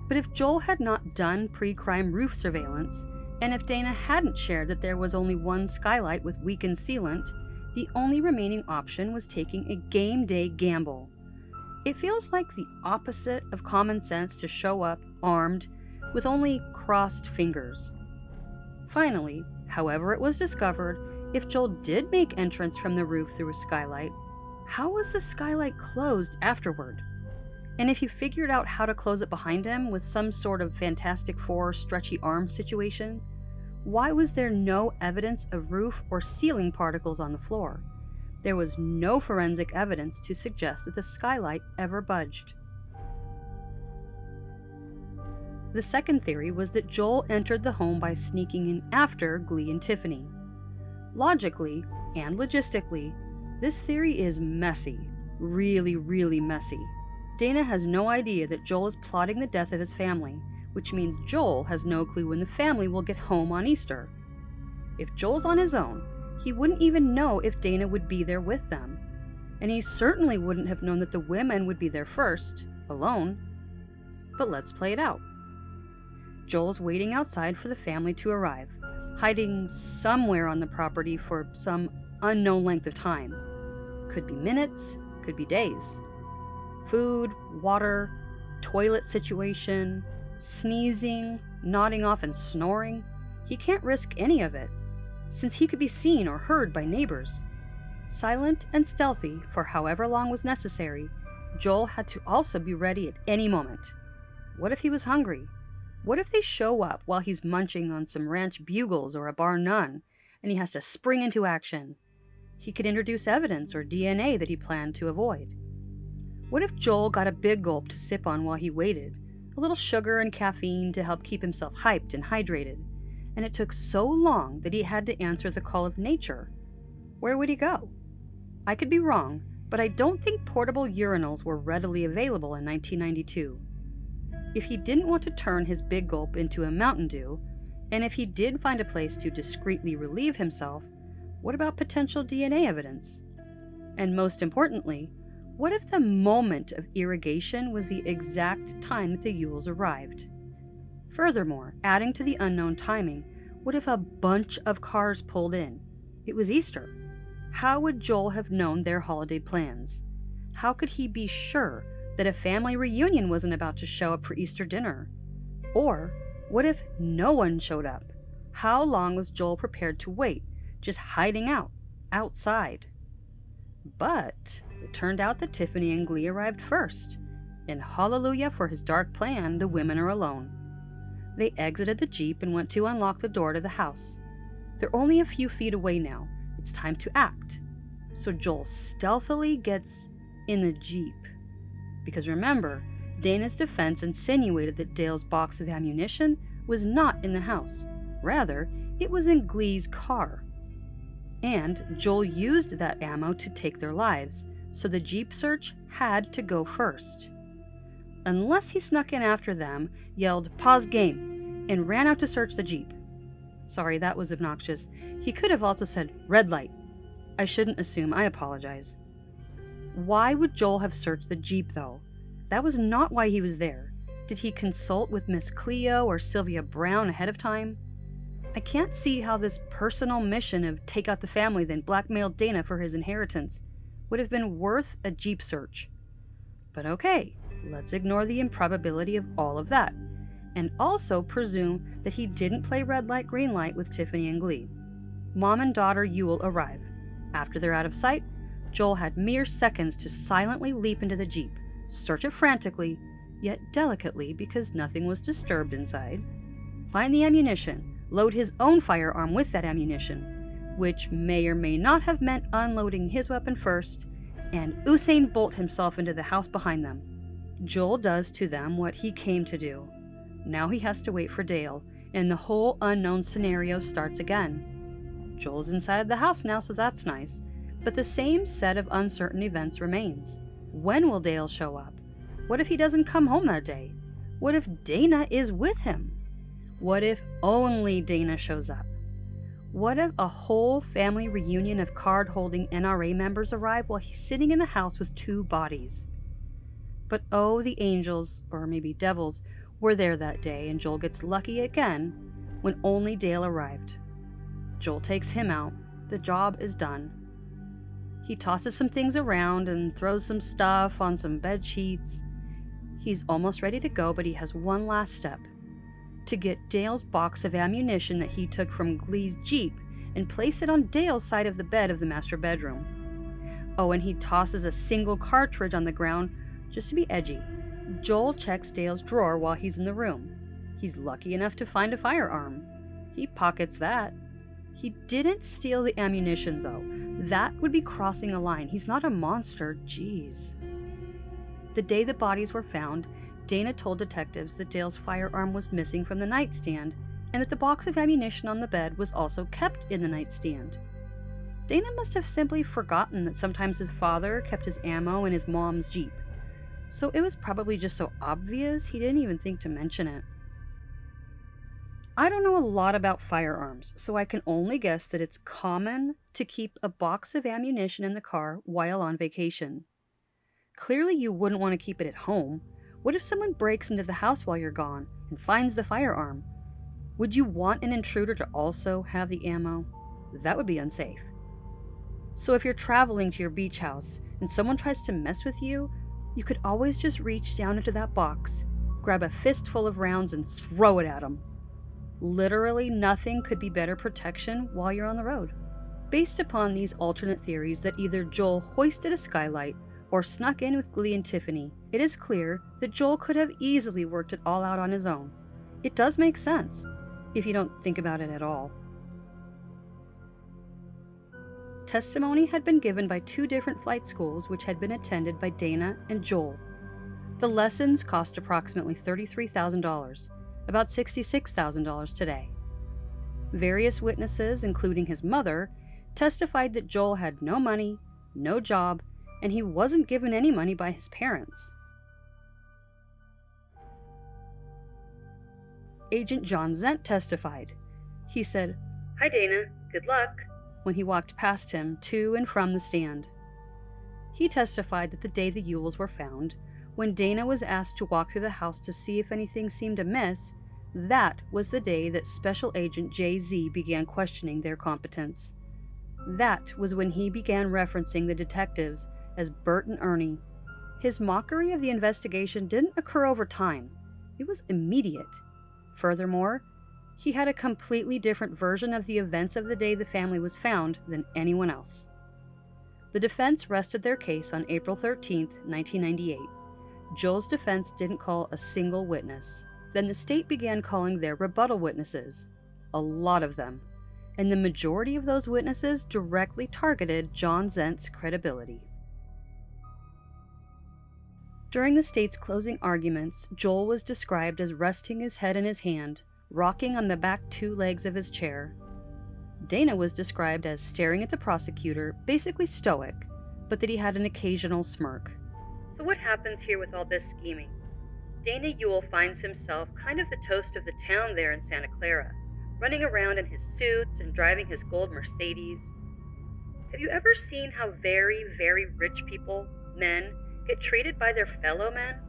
Speaker 1: but if Joel had not done pre-crime roof surveillance, and if Dana hadn't shared that there was only one skylight with weakened sealant, the only remaining option was taking a game day gamble. It feels like the opposite of common sense to show up armed with only crossed fingers. Finally, however it was discovered, if Joel did make entrance from the roof through a skylight, how was the skylight closed afterward? And if he figured out how to close it behind him with some sort of Fantastic Four stretchy arm situation, why was there no evidence of roof or ceiling particles on the floor? There was no forensic evidence to suggest that the skylight ever budged. The second theory was that Joel entered the home by sneaking in after Glee and Tiffany. Logically and logistically, this theory is messy. Really messy. Dana has no idea that Joel is plotting the death of his family, which means Joel has no clue when the family will get home on Easter. If Joel's on his own, he wouldn't even know if Dana would be there with them. And he certainly wouldn't have known that the women would be there first, alone. But let's play it out. Joel's waiting outside for the family to arrive, hiding somewhere on the property for some unknown length of time. Could be minutes, could be days. Food, water, toilet situation, sneezing, nodding off and snoring. He can't risk any of it, since he could be seen or heard by neighbors. Silent and stealthy for however long was necessary, Joel had to also be ready at any moment. What if he was hungry? What if they show up while he's munching on some ranch bugles or a bar none, and he has to spring into action? He could introduce evidence or DNA that he planned to avoid. What if Joel got a big gulp to sip on while he waited, a little sugar and caffeine to help keep himself hyped and hydrated, and it took so long that he had to answer the call of nature? Where would he go? I could be wrong, but I don't think portable urinals were readily available in 1992. If he didn't want to turn his big gulp into a Mountain Dew, and if he did find a place to discreetly relieve himself, what about potential DNA evidence? And most importantly, what if the moment of irrigation was the exact time that the Ewells arrived? Furthermore, adding to the unknown timing, what if a bunch of cars pulled in? It was Easter. How would Joel have known their holiday plans? How could he be sure that a family reunion wasn't about to show up for Easter dinner? Or what if no one showed up? How long was Joel prepared to wait, just hiding out, outside? But it turned out that Tiffany and Glee arrived first, and hallelujah for his dark plan, the women are alone. They exited the Jeep and went to unlock the door to the house. They're only a few feet away now. It's time to act. So Joel stealthily gets in the Jeep. Because remember, Dana's defense insinuated that Dale's box of ammunition was not in the house. Rather, it was in Glee's car. And Joel used that ammo to take their lives, so the Jeep search had to go first. Unless he snuck in after them, yelled, "Pause game," and ran out to search the Jeep. Sorry, that was obnoxious. He could have also said, "Red light." I shouldn't assume, I apologize. Why would Joel have searched the Jeep, though? That was not why he was there. Did he consult with Miss Cleo or Sylvia Brown ahead of time? I can't see how this personal mission of take out the family then blackmail Dana for his inheritance would have been worth a Jeep search. But okay, let's ignore the improbability of all of that, and also presume that he didn't play red light, green light with Tiffany and Glee. Mom and daughter Ewell arrive. After they're out of sight, Joel had mere seconds to silently leap into the Jeep, search it frantically, yet delicately because nothing was disturbed inside, find the ammunition, load his own firearm with that ammunition, which may or may not have meant unloading his weapon first, and Usain Bolt himself into the house behind them. Joel does to them what he came to do. Now he has to wait for Dale, and the whole unknown scenario starts again. Joel's inside the house now, so that's nice, but the same set of uncertain events remains. When will Dale show up? What if he doesn't come home that day? What if Dana is with him? What if only Dana shows up? What if a whole family reunion of card-holding NRA members arrive while he's sitting in the house with two bodies? But oh, the angels, or maybe devils, were there that day, and Joel gets lucky again when only Dale arrived. Joel takes him out. The job is done. He tosses some things around and throws some stuff on some bed sheets. He's almost ready to go, but he has one last step. To get Dale's box of ammunition that he took from Glee's Jeep and place it on Dale's side of the bed of the master bedroom. Oh, and he tosses a single cartridge on the ground just to be edgy. Joel checks Dale's drawer while he's in the room. He's lucky enough to find a firearm. He pockets that. He didn't steal the ammunition, though. That would be crossing a line. He's not a monster, jeez. The day the bodies were found, Dana told detectives that Dale's firearm was missing from the nightstand and that the box of ammunition on the bed was also kept in the nightstand. Dana must have simply forgotten that sometimes his father kept his ammo in his mom's Jeep, so it was probably just so obvious he didn't even think to mention it. I don't know a lot about firearms, so I can only guess that it's common to keep a box of ammunition in the car while on vacation. Clearly you wouldn't want to keep it at home. What if someone breaks into the house while you're gone and finds the firearm? Would you want an intruder to also have the ammo? That would be unsafe. So if you're traveling to your beach house and someone tries to mess with you, you could always just reach down into that box, grab a fistful of rounds and throw it at them. Literally nothing could be better protection while you're on the road. Based upon these alternate theories that either Joel hoisted a skylight or snuck in with Glee and Tiffany, it is clear that Joel could have easily worked it all out on his own. It does make sense, if you don't think about it at all. Testimony had been given by two different flight schools which had been attended by Dana and Joel. The lessons cost approximately $33,000, about $66,000 today. Various witnesses, including his mother, testified that Joel had no money, no job, and he wasn't given any money by his parents. Agent John Zent testified. He said, "Hi Dana, good luck," when he walked past him to and from the stand. He testified that the day the Ewells were found, when Dana was asked to walk through the house to see if anything seemed amiss, that was the day that Special Agent J.Z. began questioning their competence. That was when he began referencing the detectives as Bert and Ernie. His mockery of the investigation didn't occur over time. It was immediate. Furthermore, he had a completely different version of the events of the day the family was found than anyone else. The defense rested their case on April 13, 1998. Joel's defense didn't call a single witness. Then the state began calling their rebuttal witnesses, a lot of them, and the majority of those witnesses directly targeted John Zent's credibility. During the state's closing arguments, Joel was described as resting his head in his hand, rocking on the back two legs of his chair. Dana was described as staring at the prosecutor, basically stoic, but that he had an occasional smirk. So what happens here with all this scheming? Dana Ewell finds himself kind of the toast of the town there in Santa Clara, running around in his suits and driving his gold Mercedes. Have you ever seen how very, very rich people, men, get treated by their fellow men?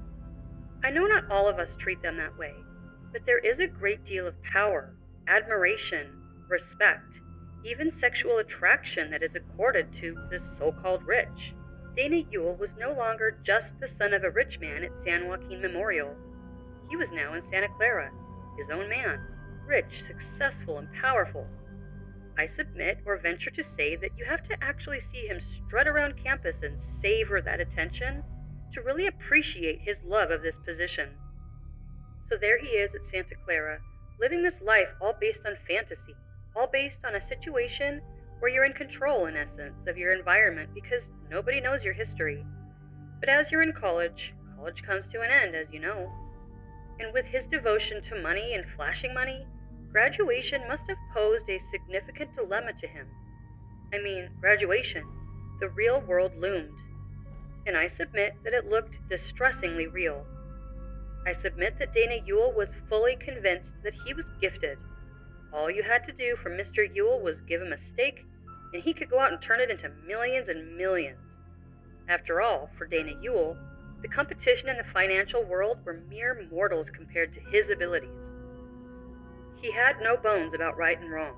Speaker 1: I know not all of us treat them that way, but there is a great deal of power, admiration, respect, even sexual attraction that is accorded to the so-called rich. Dana Ewell was no longer just the son of a rich man at San Joaquin Memorial. He was now in Santa Clara, his own man, rich, successful, and powerful. I submit or venture to say that you have to actually see him strut around campus and savor that attention to really appreciate his love of this position. So there he is at Santa Clara, living this life all based on fantasy, all based on a situation where you're in control, in essence, of your environment because nobody knows your history. But as you're in college, college comes to an end, as you know. And with his devotion to money and flashing money, graduation must have posed a significant dilemma to him. I mean, graduation. The real world loomed. And I submit that it looked distressingly real. I submit that Dana Ewell was fully convinced that he was gifted. All you had to do for Mr. Ewell was give him a stake, and he could go out and turn it into millions and millions. After all, for Dana Ewell, the competition in the financial world were mere mortals compared to his abilities. He had no bones about right and wrong.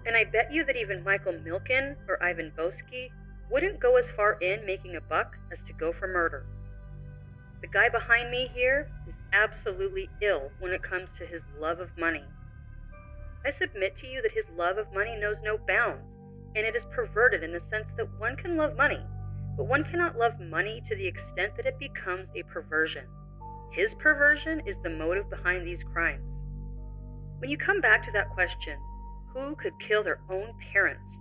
Speaker 1: And I bet you that even Michael Milken or Ivan Boesky wouldn't go as far in making a buck as to go for murder. The guy behind me here is absolutely ill when it comes to his love of money. I submit to you that his love of money knows no bounds, and it is perverted in the sense that one can love money, but one cannot love money to the extent that it becomes a perversion. His perversion is the motive behind these crimes. When you come back to that question, who could kill their own parents?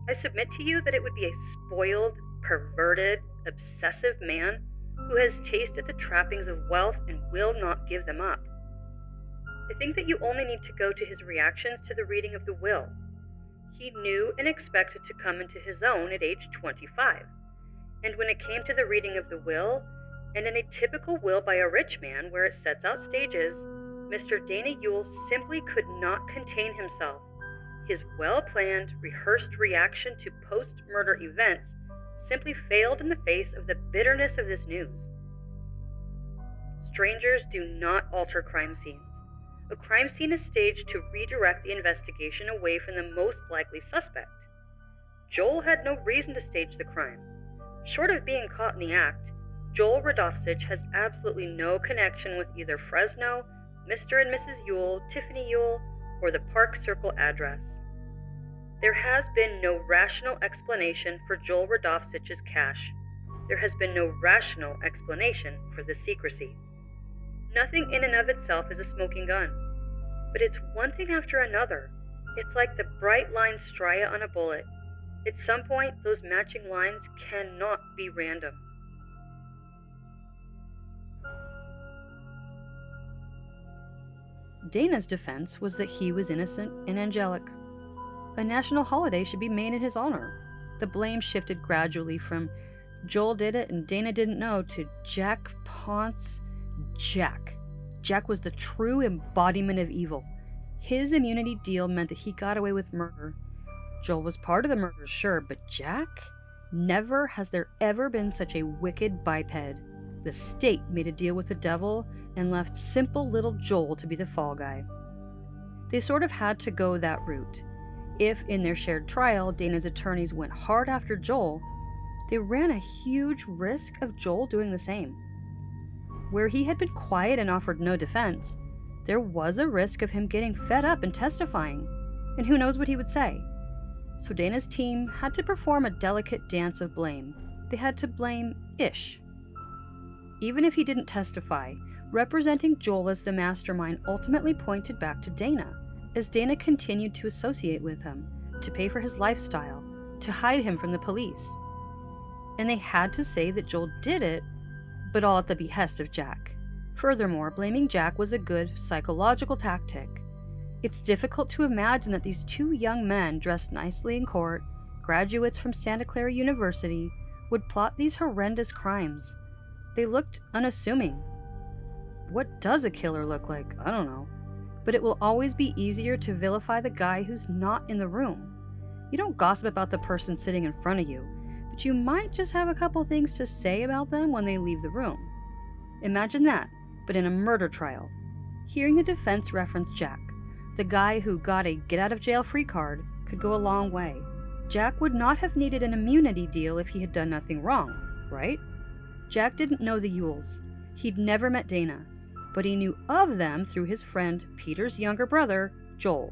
Speaker 1: I submit to you that it would be a spoiled, perverted, obsessive man who has tasted the trappings of wealth and will not give them up. I think that you only need to go to his reactions to the reading of the will. He knew and expected to come into his own at age 25. And when it came to the reading of the will, and in a typical will by a rich man where it sets out stages, Mr. Dana Ewell simply could not contain himself. His well-planned, rehearsed reaction to post-murder events simply failed in the face of the bitterness of this news. Strangers do not alter crime scenes. A crime scene is staged to redirect the investigation away from the most likely suspect. Joel had no reason to stage the crime. Short of being caught in the act, Joel Radovcich has absolutely no connection with either Fresno, Mr. and Mrs. Ewell, Tiffany Ewell, or the Park Circle address. There has been no rational explanation for Joel Radovcich's cache. There has been no rational explanation for the secrecy. Nothing in and of itself is a smoking gun, but it's one thing after another. It's like the bright line stria on a bullet. At some point, those matching lines cannot be random. Dana's defense was that he was innocent and angelic. A national holiday should be made in his honor. The blame shifted gradually from Joel did it and Dana didn't know to Jack Ponce. Jack was the true embodiment of evil. His immunity deal meant that he got away with murder. Joel was part of the murder, sure, but Jack? Never has there ever been such a wicked biped. The state made a deal with the devil and left simple little Joel to be the fall guy. They sort of had to go that route. If, in their shared trial, Dana's attorneys went hard after Joel, they ran a huge risk of Joel doing the same. Where he had been quiet and offered no defense, there was a risk of him getting fed up and testifying, and who knows what he would say. So Dana's team had to perform a delicate dance of blame. They had to blame Ish. Even if he didn't testify, Representing Joel as the mastermind ultimately pointed back to Dana, as Dana continued to associate with him, to pay for his lifestyle, to hide him from the police. And they had to say that Joel did it, but all at the behest of Jack. Furthermore, blaming Jack was a good psychological tactic. It's difficult to imagine that these two young men dressed nicely in court, graduates from Santa Clara University, would plot these horrendous crimes. They looked unassuming. What does a killer look like? I don't know. But it will always be easier to vilify the guy who's not in the room. You don't gossip about the person sitting in front of you, but you might just have a couple things to say about them when they leave the room. Imagine that, but in a murder trial. Hearing the defense reference Jack, the guy who got a get-out-of-jail-free card, could go a long way. Jack would not have needed an immunity deal if he had done nothing wrong, right? Jack didn't know the Ewells. He'd never met Dana, but he knew of them through his friend Peter's younger brother, Joel.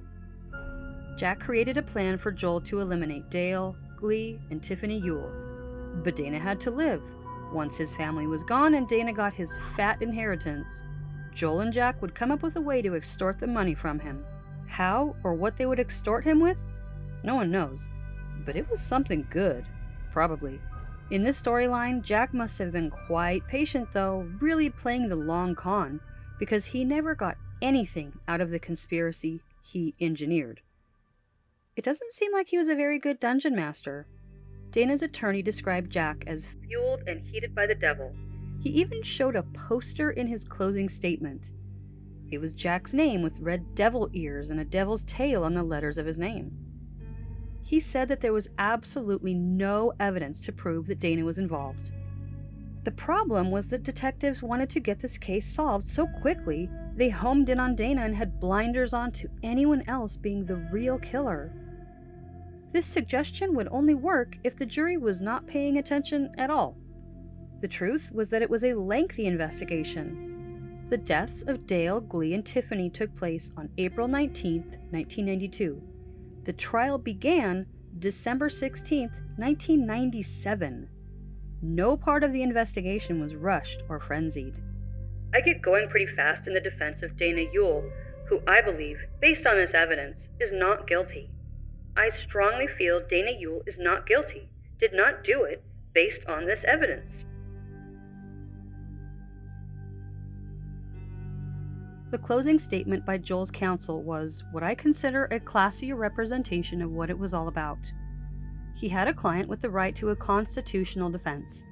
Speaker 1: Jack created a plan for Joel to eliminate Dale, Glee, and Tiffany Ewell. But Dana had to live. Once his family was gone and Dana got his fat inheritance, Joel and Jack would come up with a way to extort the money from him. How or what they would extort him with? No one knows. But it was something good. Probably. In this storyline, Jack must have been quite patient though, really playing the long con, because he never got anything out of the conspiracy he engineered. It doesn't seem like he was a very good dungeon master. Dana's attorney described Jack as fueled and heated by the devil. He even showed a poster in his closing statement. It was Jack's name with red devil ears and a devil's tail on the letters of his name. He said that there was absolutely no evidence to prove that Dana was involved. The problem was that detectives wanted to get this case solved so quickly, they homed in on Dana and had blinders on to anyone else being the real killer. This suggestion would only work if the jury was not paying attention at all. The truth was that it was a lengthy investigation. The deaths of Dale, Glee, and Tiffany took place on April 19, 1992. The trial began December 16, 1997. No part of the investigation was rushed or frenzied. I get going pretty fast in the defense of Dana Ewell, who I believe, based on this evidence, is not guilty. I strongly feel Dana Ewell is not guilty, did not do it, based on this evidence. The closing statement by Joel's counsel was what I consider a classier representation of what it was all about. He had a client with the right to a constitutional defense,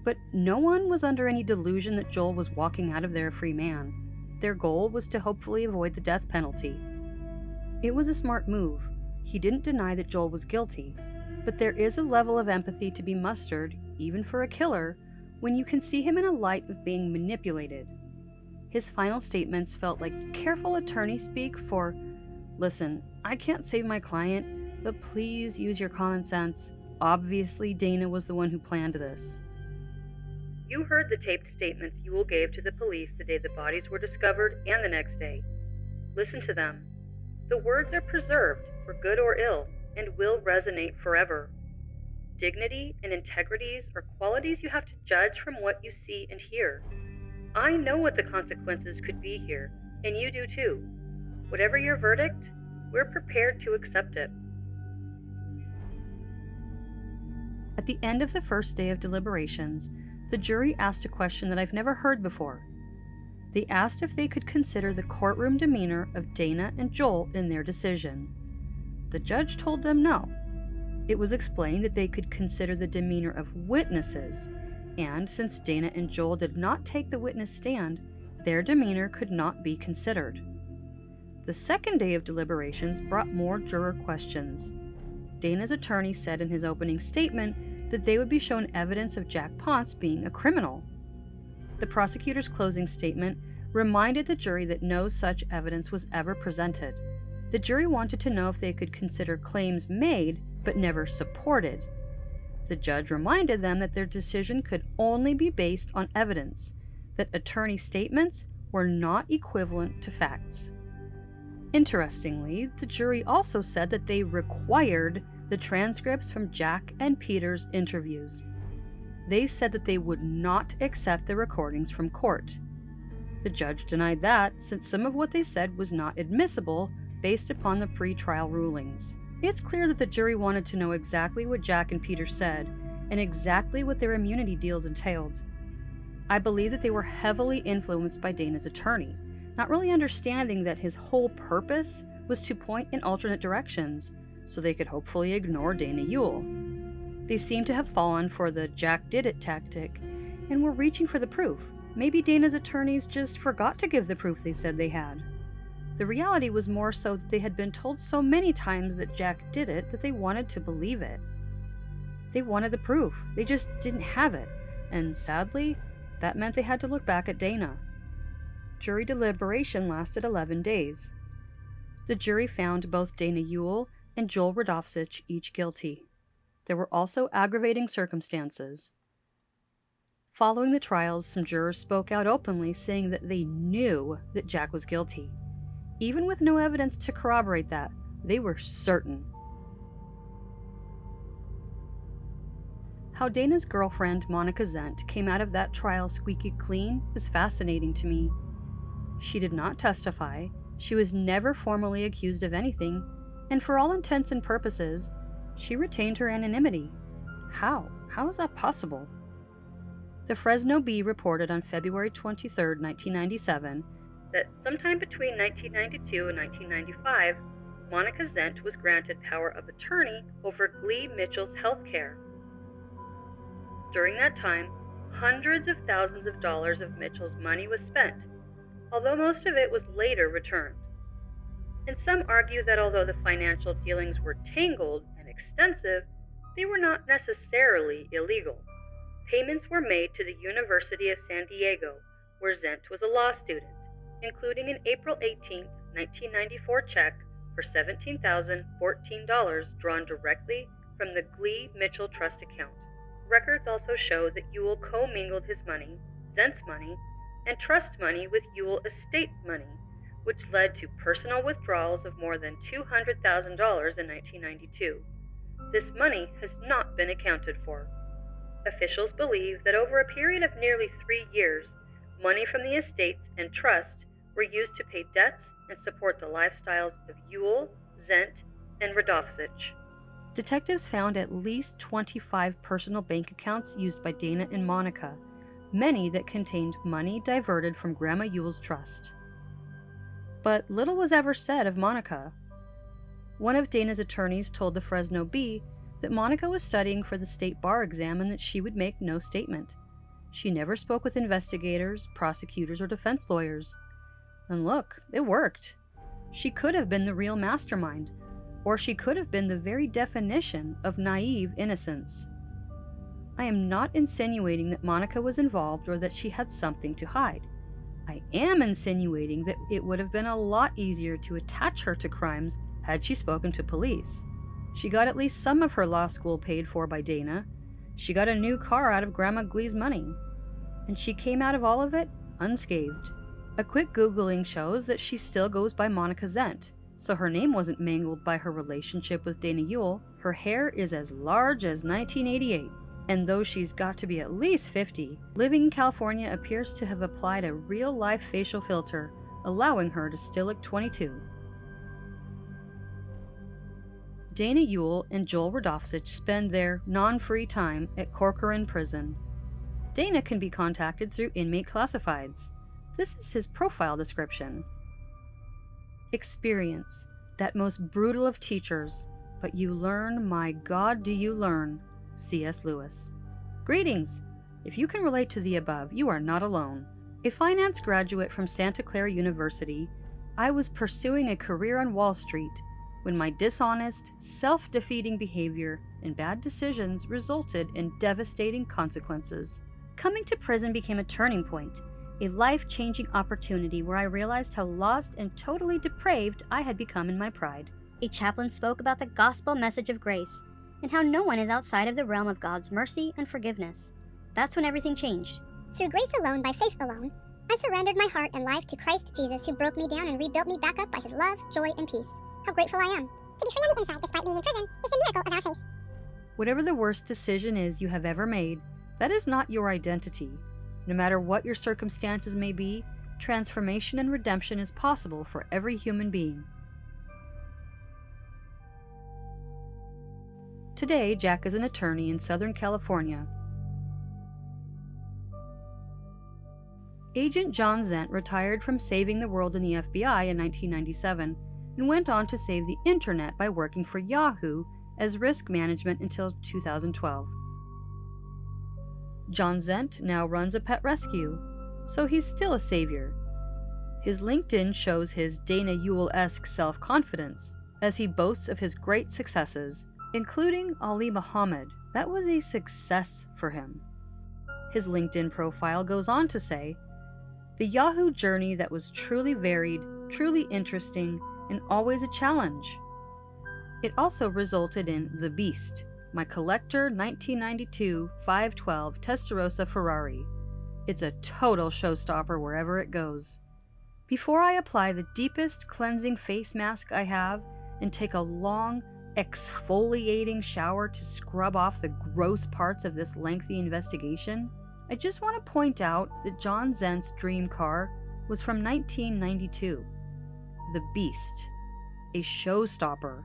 Speaker 1: but no one was under any delusion that Joel was walking out of there a free man. Their goal was to hopefully avoid the death penalty. It was a smart move. He didn't deny that Joel was guilty, but there is a level of empathy to be mustered, even for a killer, when you can see him in a light of being manipulated. His final statements felt like careful attorney speak for, "Listen, I can't save my client, but please use your common sense. Obviously, Dana was the one who planned this." You heard the taped statements Ewell gave to the police the day the bodies were discovered and the next day. Listen to them. The words are preserved, for good or ill, and will resonate forever. Dignity and integrities are qualities you have to judge from what you see and hear. I know what the consequences could be here, and you do too. Whatever your verdict, we're prepared to accept it. At the end of the first day of deliberations, the jury asked a question that I've never heard before. They asked if they could consider the courtroom demeanor of Dana and Joel in their decision. The judge told them no. It was explained that they could consider the demeanor of witnesses, and since Dana and Joel did not take the witness stand, their demeanor could not be considered. The second day of deliberations brought more juror questions. Dana's attorney said in his opening statement that they would be shown evidence of Jack Ponce being a criminal. The prosecutor's closing statement reminded the jury that no such evidence was ever presented. The jury wanted to know if they could consider claims made but never supported. The judge reminded them that their decision could only be based on evidence, that attorney statements were not equivalent to facts. Interestingly, the jury also said that they required the transcripts from Jack and Peter's interviews. They said that they would not accept the recordings from court. The judge denied that, since some of what they said was not admissible based upon the pre-trial rulings. It's clear that the jury wanted to know exactly what Jack and Peter said, and exactly what their immunity deals entailed. I believe that they were heavily influenced by Dana's attorney, not really understanding that his whole purpose was to point in alternate directions, so they could hopefully ignore Dana Ewell. They seem to have fallen for the Jack did it tactic, and were reaching for the proof. Maybe Dana's attorneys just forgot to give the proof they said they had. The reality was more so that they had been told so many times that Jack did it that they wanted to believe it. They wanted the proof, they just didn't have it, and sadly, that meant they had to look back at Dana. Jury deliberation lasted 11 days. The jury found both Dana Ewell and Joel Radovcich each guilty. There were also aggravating circumstances. Following the trials, some jurors spoke out openly saying that they knew that Jack was guilty. Even with no evidence to corroborate that, they were certain. How Dana's girlfriend, Monica Zent, came out of that trial squeaky clean is fascinating to me. She did not testify, she was never formally accused of anything, and for all intents and purposes, she retained her anonymity. How? How is that possible? The Fresno Bee reported on February 23, 1997, that sometime between 1992 and 1995, Monica Zent was granted power of attorney over Glee Mitchell's health care. During that time, hundreds of thousands of dollars of Mitchell's money was spent, although most of it was later returned. And some argue that although the financial dealings were tangled and extensive, they were not necessarily illegal. Payments were made to the University of San Diego, where Zent was a law student, including an April 18, 1994 check for $17,014 drawn directly from the Glee Mitchell Trust account. Records also show that Ewell commingled his money, Zent's money, and trust money with Ewell estate money, which led to personal withdrawals of more than $200,000 in 1992. This money has not been accounted for. Officials believe that over a period of nearly 3 years, money from the estates and trust were used to pay debts and support the lifestyles of Ewell, Zent, and Radovcich. Detectives found at least 25 personal bank accounts used by Dana and Monica, many that contained money diverted from Grandma Ewell's trust. But little was ever said of Monica. One of Dana's attorneys told the Fresno Bee that Monica was studying for the state bar exam and that she would make no statement. She never spoke with investigators, prosecutors, or defense lawyers. And look, it worked. She could have been the real mastermind, or she could have been the very definition of naive innocence. I am not insinuating that Monica was involved or that she had something to hide. I am insinuating that it would have been a lot easier to attach her to crimes had she spoken to police. She got at least some of her law school paid for by Dana. She got a new car out of Grandma Glee's money. And she came out of all of it unscathed. A quick Googling shows that she still goes by Monica Zent, so her name wasn't mangled by her relationship with Dana Ewell. Her hair is as large as 1988, and though she's got to be at least 50, living in California appears to have applied a real-life facial filter, allowing her to still look 22. Dana Ewell and Joel Radovcich spend their non-free time at Corcoran Prison. Dana can be contacted through inmate classifieds. This is his profile description. Experience, that most brutal of teachers, but you learn, my God, do you learn. C.S. Lewis. Greetings! If you can relate to the above, you are not alone. A finance graduate from Santa Clara University, I was pursuing a career on Wall Street when my dishonest, self-defeating behavior and bad decisions resulted in devastating consequences. Coming to prison became a turning point, a life-changing opportunity where I realized how lost and totally depraved I had become in my pride.
Speaker 7: A chaplain spoke about the gospel message of grace and how no one is outside of the realm of God's mercy and forgiveness. That's when everything changed.
Speaker 8: Through grace alone, by faith alone, I surrendered my heart and life to Christ Jesus, who broke me down and rebuilt me back up by his love, joy, and peace. How grateful I am. To be free on the inside despite being in prison is the miracle of our faith.
Speaker 1: Whatever the worst decision is you have ever made, that is not your identity. No matter what your circumstances may be, transformation and redemption is possible for every human being. Today, Jack is an attorney in Southern California. Agent John Zent retired from saving the world in the FBI in 1997 and went on to save the internet by working for Yahoo as risk management until 2012. John Zent now runs a pet rescue, so he's still a savior. His LinkedIn shows his Dana Ewell-esque self-confidence as he boasts of his great successes, including Ali Muhammad. That was a success for him. His LinkedIn profile goes on to say, "The Yahoo journey that was truly varied, truly interesting, and always a challenge. It also resulted in The Beast, my collector 1992 512 Testarossa Ferrari. It's a total showstopper wherever it goes. Before I apply the deepest cleansing face mask I have and take a long, exfoliating shower to scrub off the gross parts of this lengthy investigation, I just want to point out that John Zent's dream car was from 1992. The Beast, a showstopper.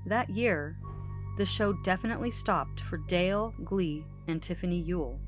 Speaker 1: That year, the show definitely stopped for Dale, Glee, and Tiffany Ewell."